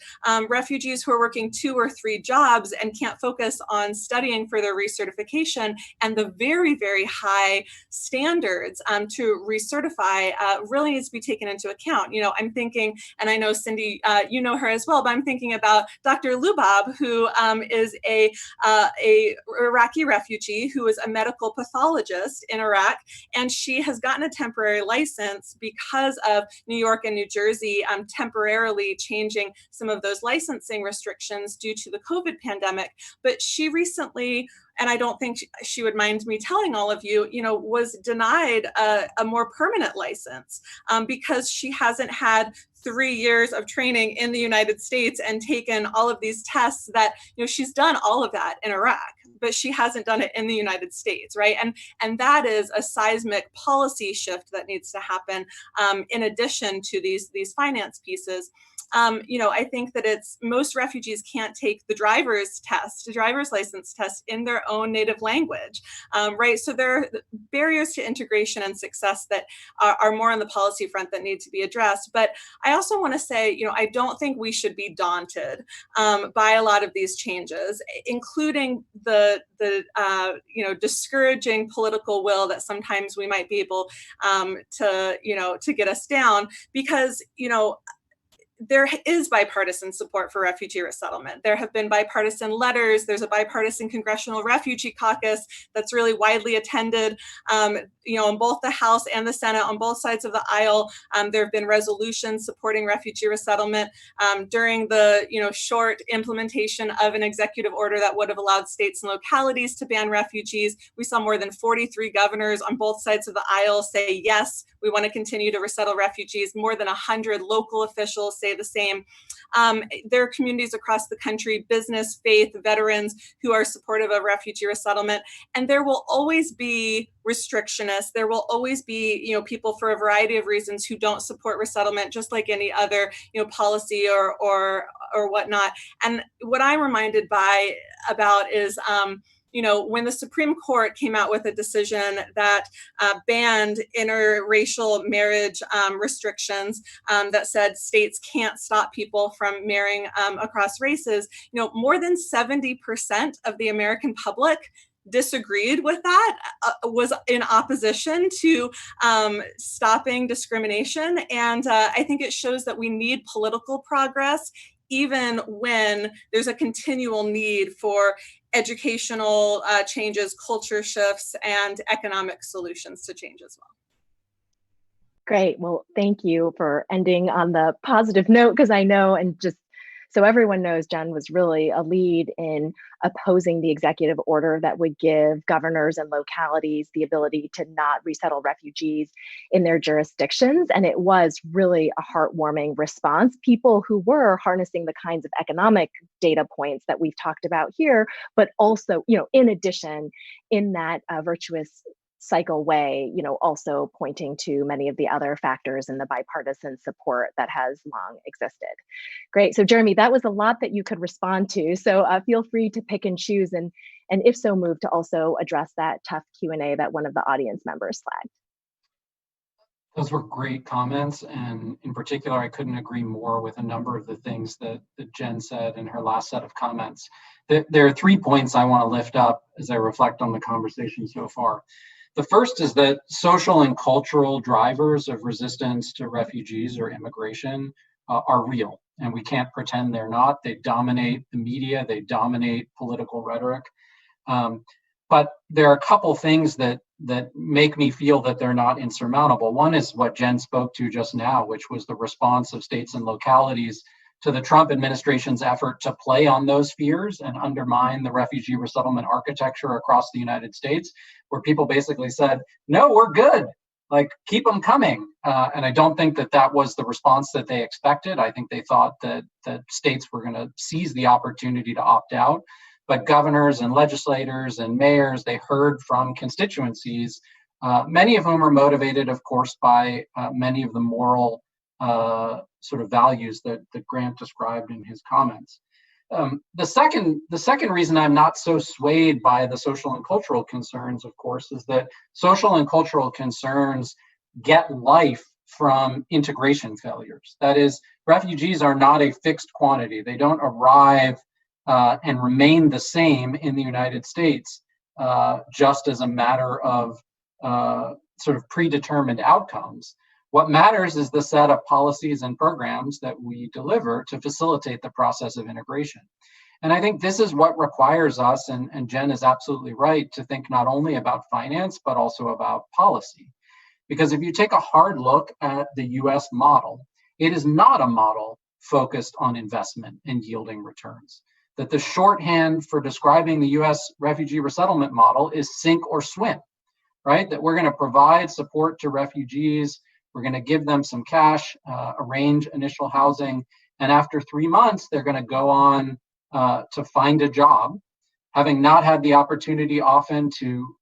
Refugees who are working 2 or 3 jobs and can't focus on studying for their recertification, and the very, very high standards to recertify really needs to be taken into account. I'm thinking, and I know Cindy, you know her as well, but I'm thinking about Dr. Lubab, who is a Iraqi refugee who is a medical pathologist in Iraq, and she has gotten a temporary license because of New York and New Jersey temporarily changing some of those licensing restrictions due to the COVID pandemic. But she recently, and I don't think she would mind me telling all of you, was denied a more permanent license because she hasn't had 3 years of training in the United States and taken all of these tests that, she's done all of that in Iraq, but she hasn't done it in the United States, right? And that is a seismic policy shift that needs to happen in addition to these finance pieces. I think that most refugees can't take the driver's license test in their own native language, right? So there are barriers to integration and success that are more on the policy front that need to be addressed. But I also want to say, I don't think we should be daunted by a lot of these changes, including the discouraging political will that sometimes we might be able to get us down, because there is bipartisan support for refugee resettlement. There have been bipartisan letters. There's a bipartisan Congressional Refugee Caucus that's really widely attended, on both the House and the Senate, on both sides of the aisle. There have been resolutions supporting refugee resettlement during the short implementation of an executive order that would have allowed states and localities to ban refugees. We saw more than 43 governors on both sides of the aisle say, yes, we want to continue to resettle refugees. More than 100 local officials say the same. There are communities across the country, business, faith, veterans, who are supportive of refugee resettlement. And there will always be restrictionists. There will always be, people for a variety of reasons who don't support resettlement, just like any other, policy or whatnot. And what I'm reminded about is, when the Supreme Court came out with a decision that banned interracial marriage restrictions, that said states can't stop people from marrying across races, more than 70% of the American public disagreed with that, was in opposition to stopping discrimination. And I think it shows that we need political progress, even when there's a continual need for educational changes, culture shifts, and economic solutions to change as well. Great. Well, thank you for ending on the positive note, because I know, and just so everyone knows, Jen was really a lead in opposing the executive order that would give governors and localities the ability to not resettle refugees in their jurisdictions. And it was really a heartwarming response. People who were harnessing the kinds of economic data points that we've talked about here, but also, in addition, in that virtuous cycle way, also pointing to many of the other factors in the bipartisan support that has long existed. Great. So Jeremy, that was a lot that you could respond to. So feel free to pick and choose, and if so moved, to also address that tough Q&A that one of the audience members flagged. Those were great comments. And in particular, I couldn't agree more with a number of the things that Jen said in her last set of comments. There are 3 points I want to lift up as I reflect on the conversation so far. The first is that social and cultural drivers of resistance to refugees or immigration are real, and we can't pretend they're not. They dominate the media, they dominate political rhetoric. But there are a couple things that make me feel that they're not insurmountable. One is what Jen spoke to just now, which was the response of states and localities to the Trump administration's effort to play on those fears and undermine the refugee resettlement architecture across the United States, where people basically said, no, we're good, like keep them coming. And I don't think that was the response that they expected. I think they thought that states were going to seize the opportunity to opt out. But governors and legislators and mayors, they heard from constituencies, many of whom are motivated, of course, by many of the moral sort of values that Grant described in his comments. The second reason I'm not so swayed by the social and cultural concerns, of course, is that social and cultural concerns get life from integration failures. That is, refugees are not a fixed quantity. They don't arrive and remain the same in the United States just as a matter of sort of predetermined outcomes. What matters is the set of policies and programs that we deliver to facilitate the process of integration. And I think this is what requires us, and Jen is absolutely right, to think not only about finance, but also about policy. Because if you take a hard look at the US model, it is not a model focused on investment and yielding returns. That the shorthand for describing the US refugee resettlement model is sink or swim, right? That we're going to provide support to refugees, we're going to give them some cash, arrange initial housing, and after 3 months, they're going to go on to find a job, having not had the opportunity often to,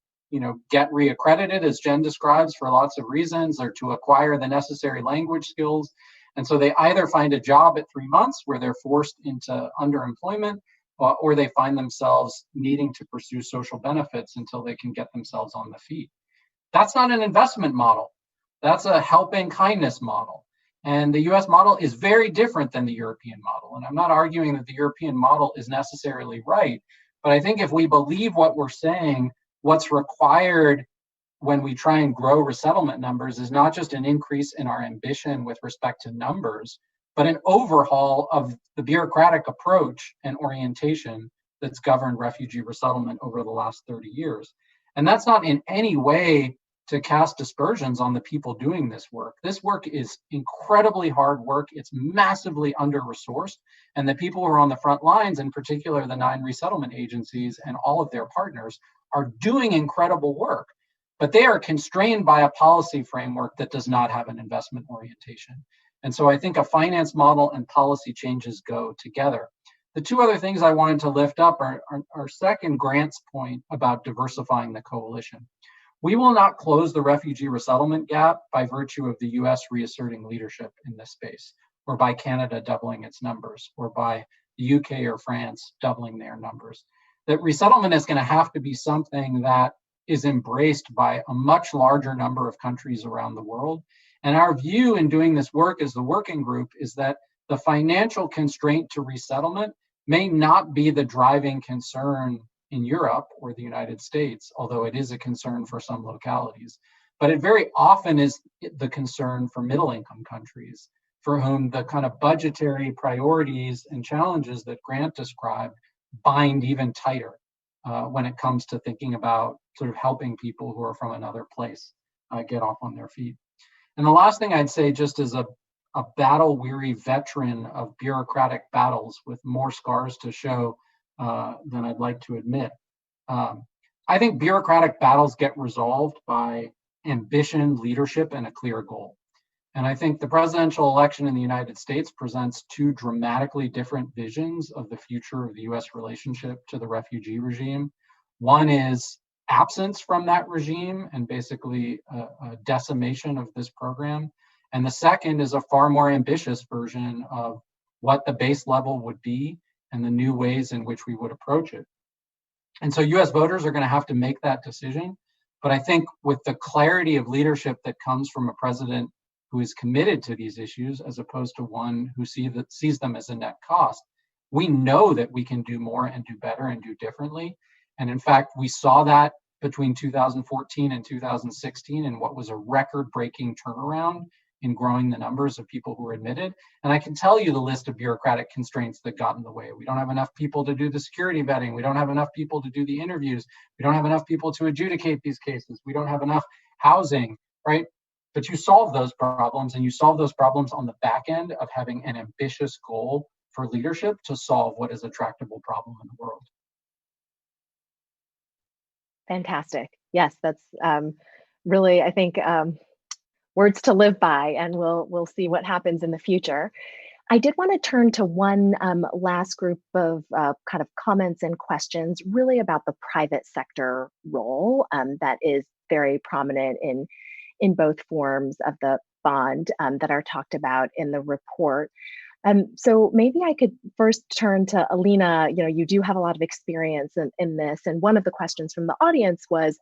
get reaccredited, as Jen describes, for lots of reasons, or to acquire the necessary language skills. And so they either find a job at 3 months where they're forced into underemployment, or they find themselves needing to pursue social benefits until they can get themselves on the feet. That's not an investment model. That's a helping kindness model. And the US model is very different than the European model. And I'm not arguing that the European model is necessarily right, but I think if we believe what we're saying, what's required when we try and grow resettlement numbers is not just an increase in our ambition with respect to numbers, but an overhaul of the bureaucratic approach and orientation that's governed refugee resettlement over the last 30 years. And that's not in any way to cast aspersions on the people doing this work. This work is incredibly hard work. It's massively under-resourced. And the people who are on the front lines, in particular the 9 resettlement agencies and all of their partners, are doing incredible work. But they are constrained by a policy framework that does not have an investment orientation. And so I think a finance model and policy changes go together. The 2 other things I wanted to lift up are second, Grant's point about diversifying the coalition. We will not close the refugee resettlement gap by virtue of the US reasserting leadership in this space, or by Canada doubling its numbers, or by the UK or France doubling their numbers. That resettlement is going to have to be something that is embraced by a much larger number of countries around the world. And our view in doing this work as the working group is that the financial constraint to resettlement may not be the driving concern in Europe or the United States, although it is a concern for some localities. But it very often is the concern for middle-income countries, for whom the kind of budgetary priorities and challenges that Grant described bind even tighter when it comes to thinking about sort of helping people who are from another place get off on their feet. And the last thing I'd say, just as a battle-weary veteran of bureaucratic battles with more scars to show than I'd like to admit, I think bureaucratic battles get resolved by ambition, leadership, and a clear goal. And I think the presidential election in the United States presents 2 dramatically different visions of the future of the US relationship to the refugee regime. One is absence from that regime and basically a decimation of this program. And the second is a far more ambitious version of what the base level would be and the new ways in which we would approach it. And so US voters are going to have to make that decision. But I think with the clarity of leadership that comes from a president who is committed to these issues, as opposed to one who sees them as a net cost, we know that we can do more and do better and do differently. And in fact, we saw that between 2014 and 2016 in what was a record-breaking turnaround in growing the numbers of people who were admitted. And I can tell you the list of bureaucratic constraints that got in the way. We don't have enough people to do the security vetting. We don't have enough people to do the interviews. We don't have enough people to adjudicate these cases. We don't have enough housing, right? But you solve those problems, and you solve those problems on the back end of having an ambitious goal for leadership to solve what is a tractable problem in the world. Fantastic. Yes, that's really, I think, words to live by, and we'll see what happens in the future. I did want to turn to one last group of kind of comments and questions, really about the private sector role that is very prominent in both forms of the bond that are talked about in the report. So maybe I could first turn to Alina. You know, you do have a lot of experience in this, and one of the questions from the audience was,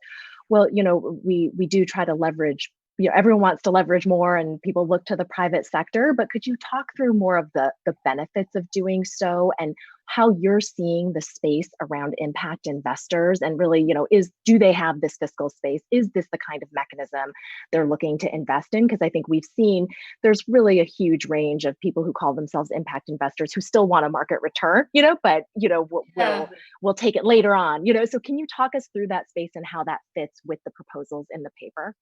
well, you know, we do try to leverage, you know, everyone wants to leverage more and people look to the private sector, but could you talk through more of the benefits of doing so and how you're seeing the space around impact investors, and really, you know, do they have this fiscal space? Is this the kind of mechanism they're looking to invest in? Because I think we've seen there's really a huge range of people who call themselves impact investors who still want a market return, you know, but, you know, we'll take it later on, you know. So can you talk us through that space and how that fits with the proposals in the paper?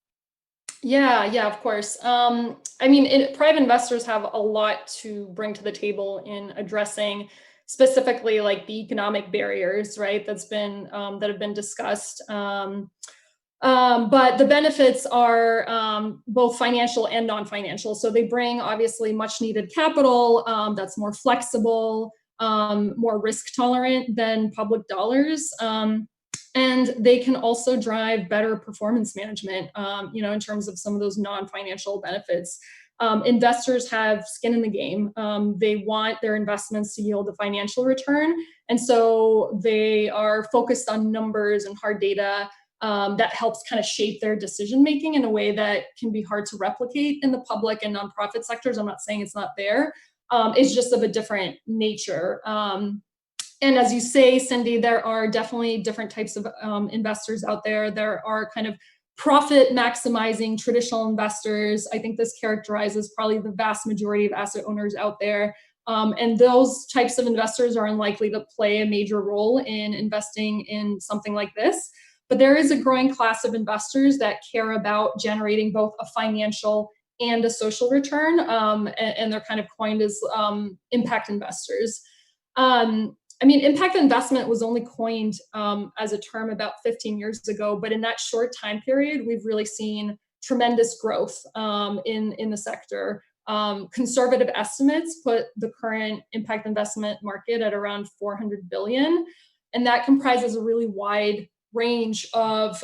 Yeah, of course. I mean, private investors have a lot to bring to the table in addressing specifically like the economic barriers, right? That have been discussed. But the benefits are both financial and non-financial. So they bring obviously much needed capital that's more flexible, more risk tolerant than public dollars. And they can also drive better performance management, you know, in terms of some of those non-financial benefits investors have skin in the game. They want their investments to yield a financial return. And so they are focused on numbers and hard data that helps kind of shape their decision making in a way that can be hard to replicate in the public and nonprofit sectors. I'm not saying it's not there. It's just of a different nature. And as you say, Cindy, there are definitely different types of investors out there. There are kind of profit maximizing traditional investors. I think this characterizes probably the vast majority of asset owners out there. And those types of investors are unlikely to play a major role in investing in something like this. But there is a growing class of investors that care about generating both a financial and a social return, and they're kind of coined as impact investors. I mean, impact investment was only coined as a term about 15 years ago, but in that short time period, we've really seen tremendous growth in the sector. Conservative estimates put the current impact investment market at around 400 billion, and that comprises a really wide range of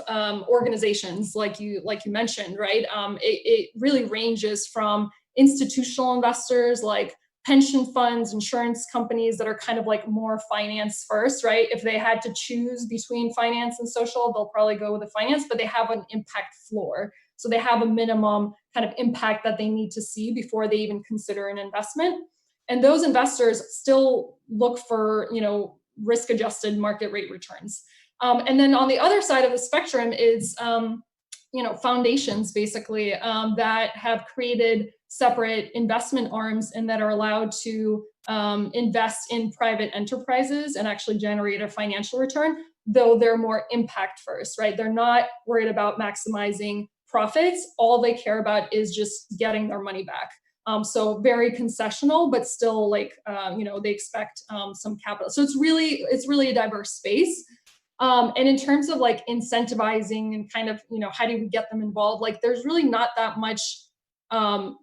organizations, like you mentioned, right? It really ranges from institutional investors like pension funds, insurance companies that are kind of like more finance first, right? If they had to choose between finance and social, they'll probably go with the finance, but they have an impact floor. So they have a minimum kind of impact that they need to see before they even consider an investment. And those investors still look for, risk-adjusted market rate returns. And then on the other side of the spectrum is, foundations basically that have created separate investment arms and that are allowed to invest in private enterprises and actually generate a financial return, though they're more impact first, right? They're not worried about maximizing profits. All they care about is just getting their money back. So very concessional, but still they expect some capital. So it's really a diverse space. And in terms of like incentivizing and kind of, how do we get them involved? Like there's really not that much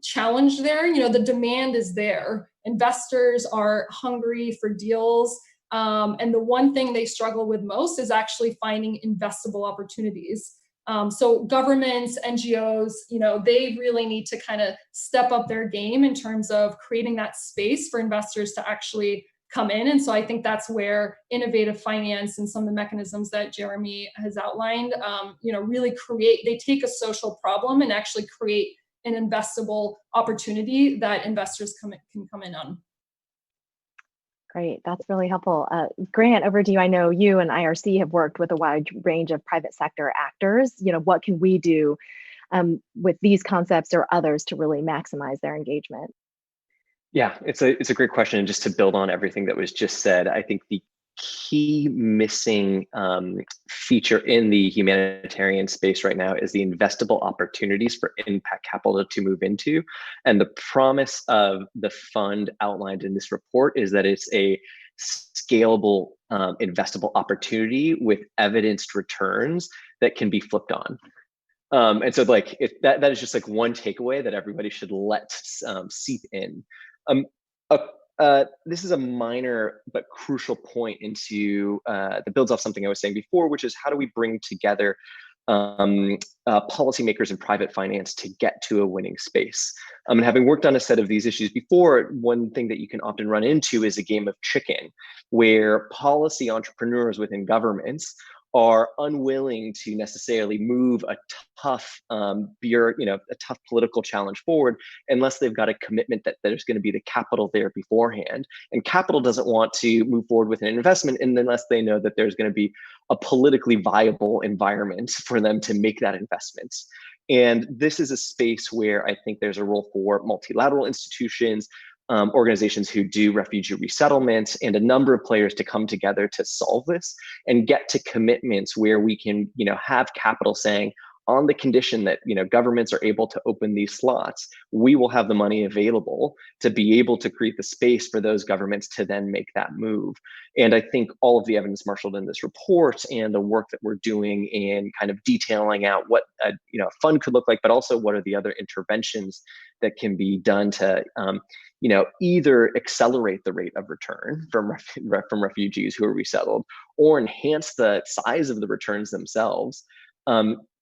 challenge there. The demand is there. Investors are hungry for deals. And the one thing they struggle with most is actually finding investable opportunities. So governments, NGOs, they really need to kind of step up their game in terms of creating that space for investors to actually come in. And so I think that's where innovative finance and some of the mechanisms that Jeremy has outlined, really they take a social problem and actually create an investable opportunity that investors can come in on. Great, that's really helpful. Grant, over to you. I know you and IRC have worked with a wide range of private sector actors. What can we do with these concepts or others to really maximize their engagement? Yeah, it's a great question. And just to build on everything that was just said, I think the key missing feature in the humanitarian space right now is the investable opportunities for impact capital to move into. And the promise of the fund outlined in this report is that it's a scalable investable opportunity with evidenced returns that can be flipped on. And so that is just like one takeaway that everybody should let seep in. This is a minor but crucial point into that builds off something I was saying before, which is how do we bring together policymakers and private finance to get to a winning space? And having worked on a set of these issues before, one thing that you can often run into is a game of chicken, where policy entrepreneurs within governments are unwilling to necessarily move a tough a tough political challenge forward unless they've got a commitment that there's going to be the capital there beforehand. And capital doesn't want to move forward with an investment unless they know that there's going to be a politically viable environment for them to make that investment. And this is a space where I think there's a role for multilateral institutions, organizations who do refugee resettlement, and a number of players to come together to solve this and get to commitments where we can, have capital saying, on the condition that governments are able to open these slots, we will have the money available to be able to create the space for those governments to then make that move. And I think all of the evidence marshaled in this report and the work that we're doing in kind of detailing out what a fund could look like, but also what are the other interventions that can be done to either accelerate the rate of return from refugees who are resettled or enhance the size of the returns themselves,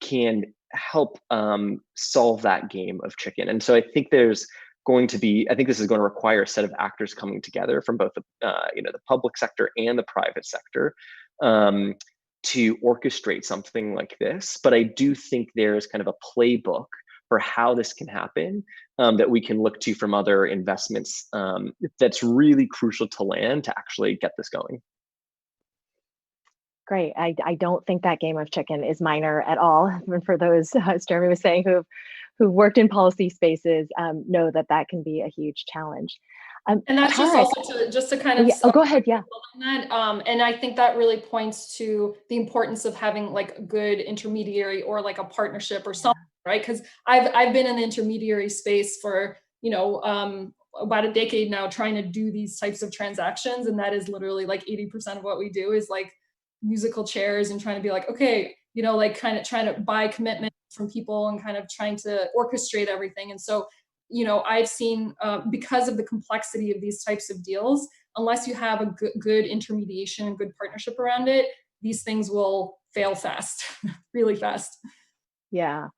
can help solve that game of chicken. And so I think there's going to be, I think this is going to require a set of actors coming together from both the, the public sector and the private sector to orchestrate something like this. But I do think there's kind of a playbook for how this can happen that we can look to from other investments that's really crucial to land to actually get this going. Great. I don't think that game of chicken is minor at all. And for those, as Jeremy was saying, who've worked in policy spaces, know that that can be a huge challenge. And that's just Tarek, also just to kind of oh, go ahead. Yeah. That, and I think that really points to the importance of having like a good intermediary or like a partnership or something, right? Because I've been in the intermediary space for about a decade now, trying to do these types of transactions, and that is literally like 80% of what we do is like musical chairs and trying to be like, okay, like kind of trying to buy commitment from people and kind of trying to orchestrate everything. And so I've seen because of the complexity of these types of deals, unless you have a good intermediation and good partnership around it, these things will fail fast, really fast. Yeah.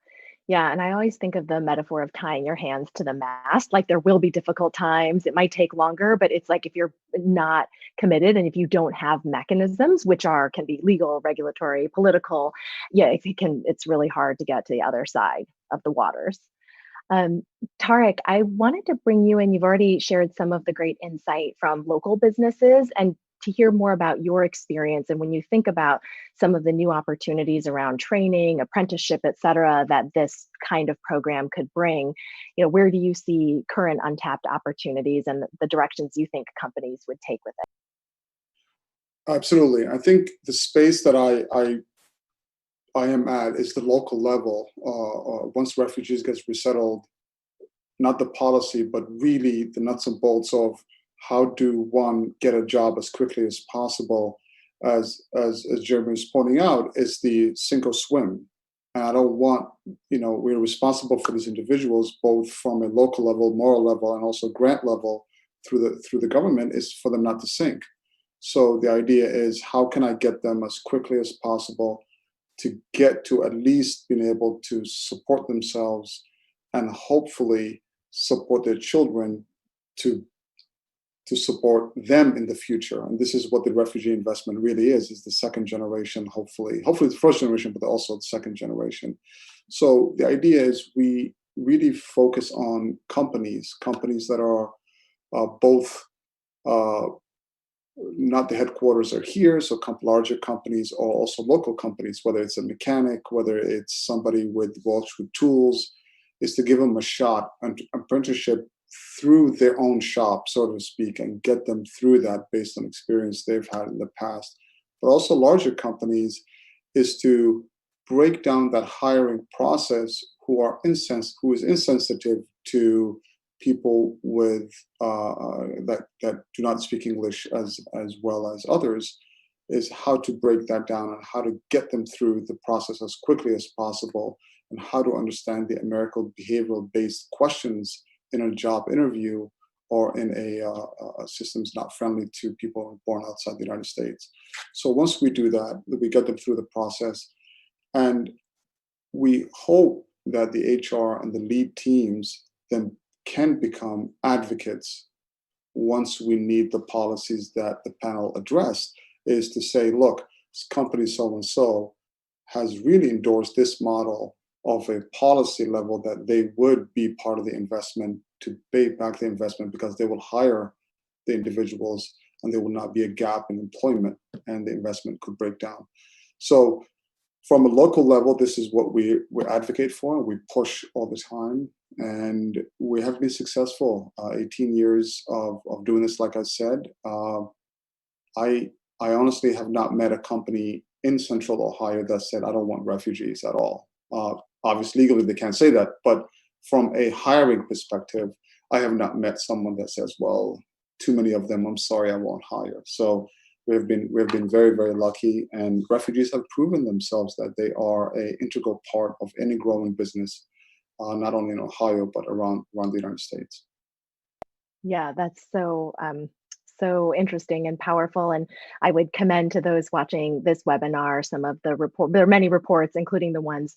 Yeah. And I always think of the metaphor of tying your hands to the mast. Like there will be difficult times. It might take longer, but it's like if you're not committed and if you don't have mechanisms, which can be legal, regulatory, political, it's really hard to get to the other side of the waters. Tarek, I wanted to bring you in. You've already shared some of the great insight from local businesses and to hear more about your experience. And when you think about some of the new opportunities around training, apprenticeship, et cetera, that this kind of program could bring, where do you see current untapped opportunities and the directions you think companies would take with it? Absolutely. I think the space that I am at is the local level. Once refugees get resettled, not the policy, but really the nuts and bolts of how do one get a job as quickly as possible, as Jeremy was pointing out, is the sink or swim. And I don't want, we're responsible for these individuals, both from a local level, moral level, and also grant level through the government, is for them not to sink. So the idea is, how can I get them as quickly as possible to get to at least being able to support themselves and hopefully support their children to support them in the future. And this is what the refugee investment really is the second generation, hopefully the first generation, but also the second generation. So the idea is we really focus on companies that are both not the headquarters are here, so larger companies, or also local companies, whether it's a mechanic, whether it's somebody with tools, is to give them a shot, an apprenticeship through their own shop, so to speak, and get them through that based on experience they've had in the past. But also larger companies is to break down that hiring process who is insensitive to people with that do not speak English as well as others, is how to break that down and how to get them through the process as quickly as possible, and how to understand the American behavioral-based questions in a job interview or in a systems not friendly to people born outside the United States. So once we do that, we get them through the process, and we hope that the HR and the lead teams then can become advocates once we need the policies that the panel addressed, is to say, look, company so-and-so has really endorsed this model of a policy level that they would be part of the investment to pay back the investment, because they will hire the individuals and there will not be a gap in employment and the investment could break down. So from a local level, this is what we advocate for. We push all the time, and we have been successful. 18 years of doing this, like I said. I honestly have not met a company in Central Ohio that said, I don't want refugees at all. Obviously, legally, they can't say that, but from a hiring perspective, I have not met someone that says, well, too many of them, I'm sorry, I won't hire. So we've been very, very lucky, and refugees have proven themselves that they are an integral part of any growing business, not only in Ohio, but around the United States. Yeah, that's so interesting and powerful. And I would commend to those watching this webinar some of the report. There are many reports, including the ones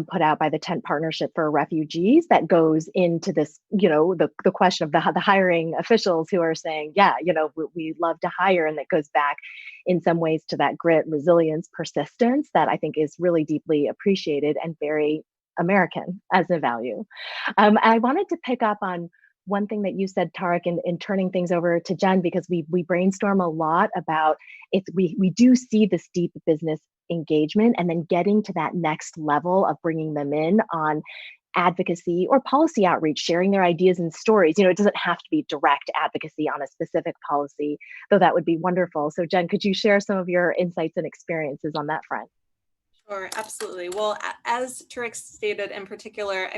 put out by the Tent Partnership for Refugees that goes into this, the question of the hiring officials who are saying, yeah, we love to hire, and that goes back in some ways to that grit, resilience, persistence that I think is really deeply appreciated and very American as a value. I wanted to pick up on one thing that you said, Tarek, in turning things over to Jen, because we brainstorm a lot about it. We do see this deep business engagement, and then getting to that next level of bringing them in on advocacy or policy outreach, sharing their ideas and stories. It doesn't have to be direct advocacy on a specific policy, though that would be wonderful. So Jen, could you share some of your insights and experiences on that front? Sure, absolutely. Well, as Tarek stated in particular,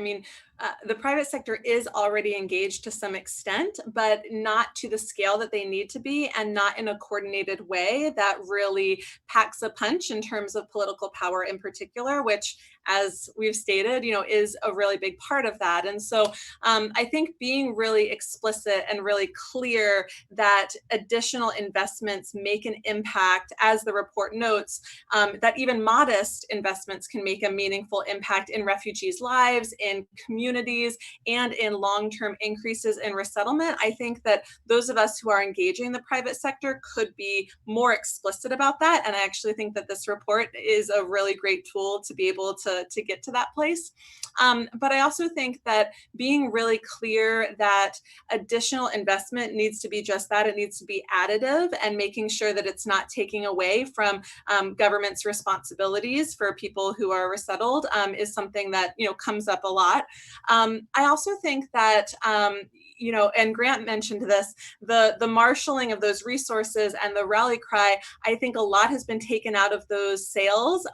the private sector is already engaged to some extent, but not to the scale that they need to be, and not in a coordinated way that really packs a punch in terms of political power in particular, which, as we've stated, is a really big part of that. And so I think being really explicit and really clear that additional investments make an impact, as the report notes, that even modest investments can make a meaningful impact in refugees' lives, in communities, and in long-term increases in resettlement. I think that those of us who are engaging the private sector could be more explicit about that. And I actually think that this report is a really great tool to be able to get to that place. But I also think that being really clear that additional investment needs to be just that. It needs to be additive, and making sure that it's not taking away from government's responsibilities for people who are resettled is something that comes up a lot. I also think that and Grant mentioned this, the marshaling of those resources and the rally cry, I think a lot has been taken out of those sails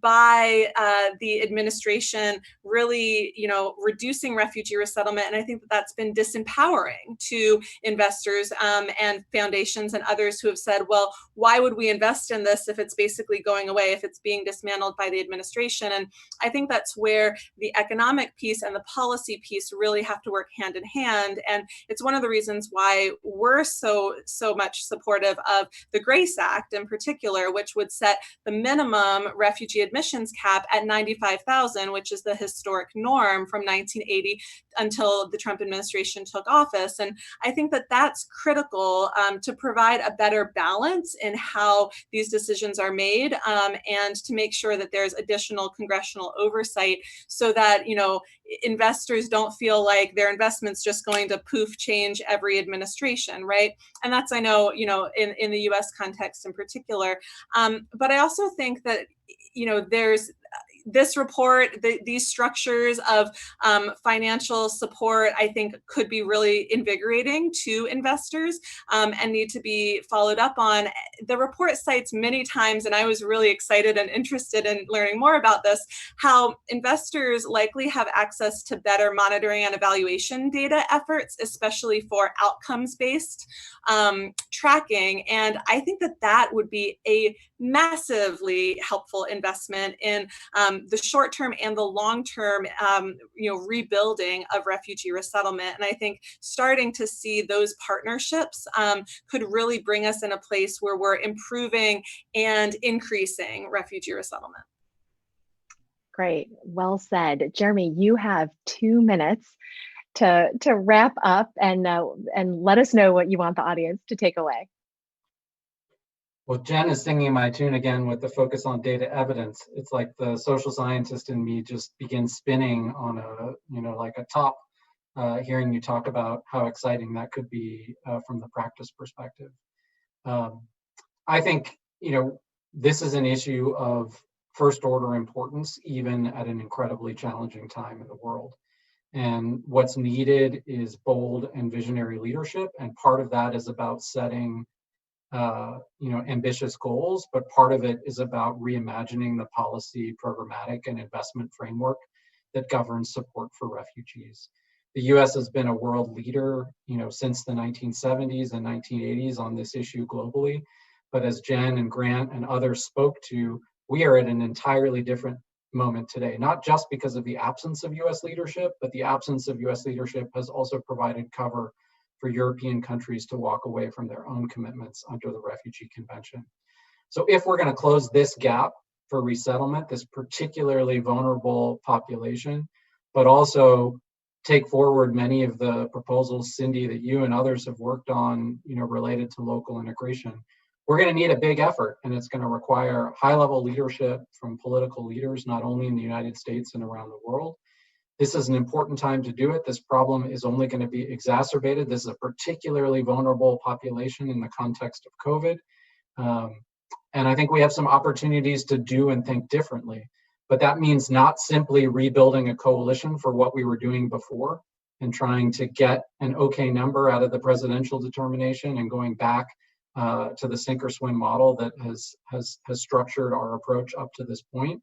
by the administration really, reducing refugee resettlement. And I think that that's been disempowering to investors and foundations and others who have said, well, why would we invest in this if it's basically going away, if it's being dismantled by the administration? And I think that's where the economic piece and the policy piece really have to work hand in hand. And it's one of the reasons why we're so much supportive of the GRACE Act in particular, which would set the minimum refugee admissions cap at 95,000, which is the historic norm from 1980 until the Trump administration took office. And I think that that's critical to provide a better balance in how these decisions are made, and to make sure that there's additional congressional oversight, so that investors don't feel like their investment's just going to poof change every administration, right? And that's, I know, in the US context in particular. But I also think that there's this report, these structures of financial support, I think could be really invigorating to investors and need to be followed up on. The report cites many times, and I was really excited and interested in learning more about this, how investors likely have access to better monitoring and evaluation data efforts, especially for outcomes-based tracking. And I think that that would be a massively helpful investment in the short-term and the long-term, rebuilding of refugee resettlement. And I think starting to see those partnerships could really bring us in a place where we're improving and increasing refugee resettlement. Great, well said. Jeremy, you have 2 minutes to wrap up and let us know what you want the audience to take away. Well, Jen is singing my tune again with the focus on data evidence. It's like the social scientist in me just begins spinning on a top, hearing you talk about how exciting that could be from the practice perspective. I think, this is an issue of first order importance, even at an incredibly challenging time in the world. And what's needed is bold and visionary leadership. And part of that is about setting ambitious goals, but part of it is about reimagining the policy, programmatic, and investment framework that governs support for refugees. The U.S. has been a world leader, since the 1970s and 1980s on this issue globally. But as Jen and Grant and others spoke to, we are at an entirely different moment today, not just because of the absence of U.S. leadership, but the absence of U.S. leadership has also provided cover for European countries to walk away from their own commitments under the Refugee Convention. So if we're going to close this gap for resettlement, this particularly vulnerable population, but also take forward many of the proposals, Cindy, that you and others have worked on, related to local integration. We're going to need a big effort, and it's going to require high-level leadership from political leaders, not only in the United States and around the world. This is an important time to do it. This problem is only going to be exacerbated. This is a particularly vulnerable population in the context of COVID. And I think we have some opportunities to do and think differently. But that means not simply rebuilding a coalition for what we were doing before and trying to get an okay number out of the presidential determination and going back to the sink or swim model that has structured our approach up to this point,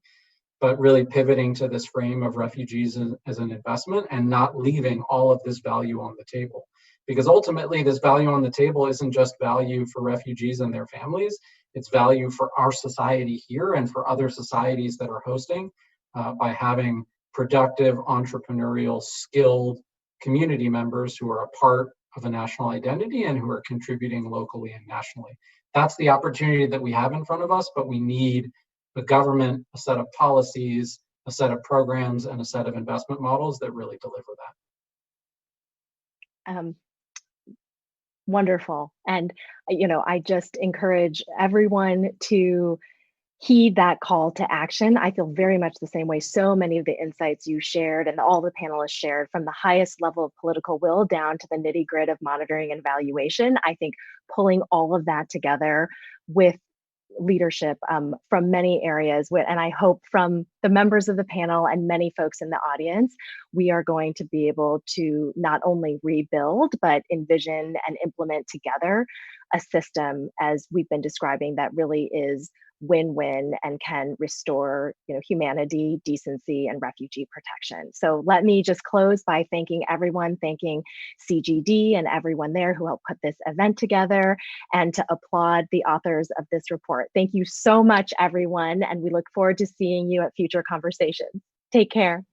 but really pivoting to this frame of refugees as an investment and not leaving all of this value on the table. Because ultimately, this value on the table isn't just value for refugees and their families, it's value for our society here and for other societies that are hosting by having productive, entrepreneurial, skilled community members who are a part of a national identity and who are contributing locally and nationally. That's the opportunity that we have in front of us, but we need a government, a set of policies, a set of programs, and a set of investment models that really deliver that. Wonderful. And, I just encourage everyone to heed that call to action. I feel very much the same way. So many of the insights you shared and all the panelists shared, from the highest level of political will down to the nitty gritty of monitoring and evaluation, I think pulling all of that together with leadership from many areas, and I hope from the members of the panel and many folks in the audience, we are going to be able to not only rebuild, but envision and implement together a system, as we've been describing, that really is win-win and can restore humanity, decency, and refugee protection. So let me just close by thanking everyone, thanking CGD and everyone there who helped put this event together, and to applaud the authors of this report. Thank you so much, everyone, and we look forward to seeing you at future conversations. Take care.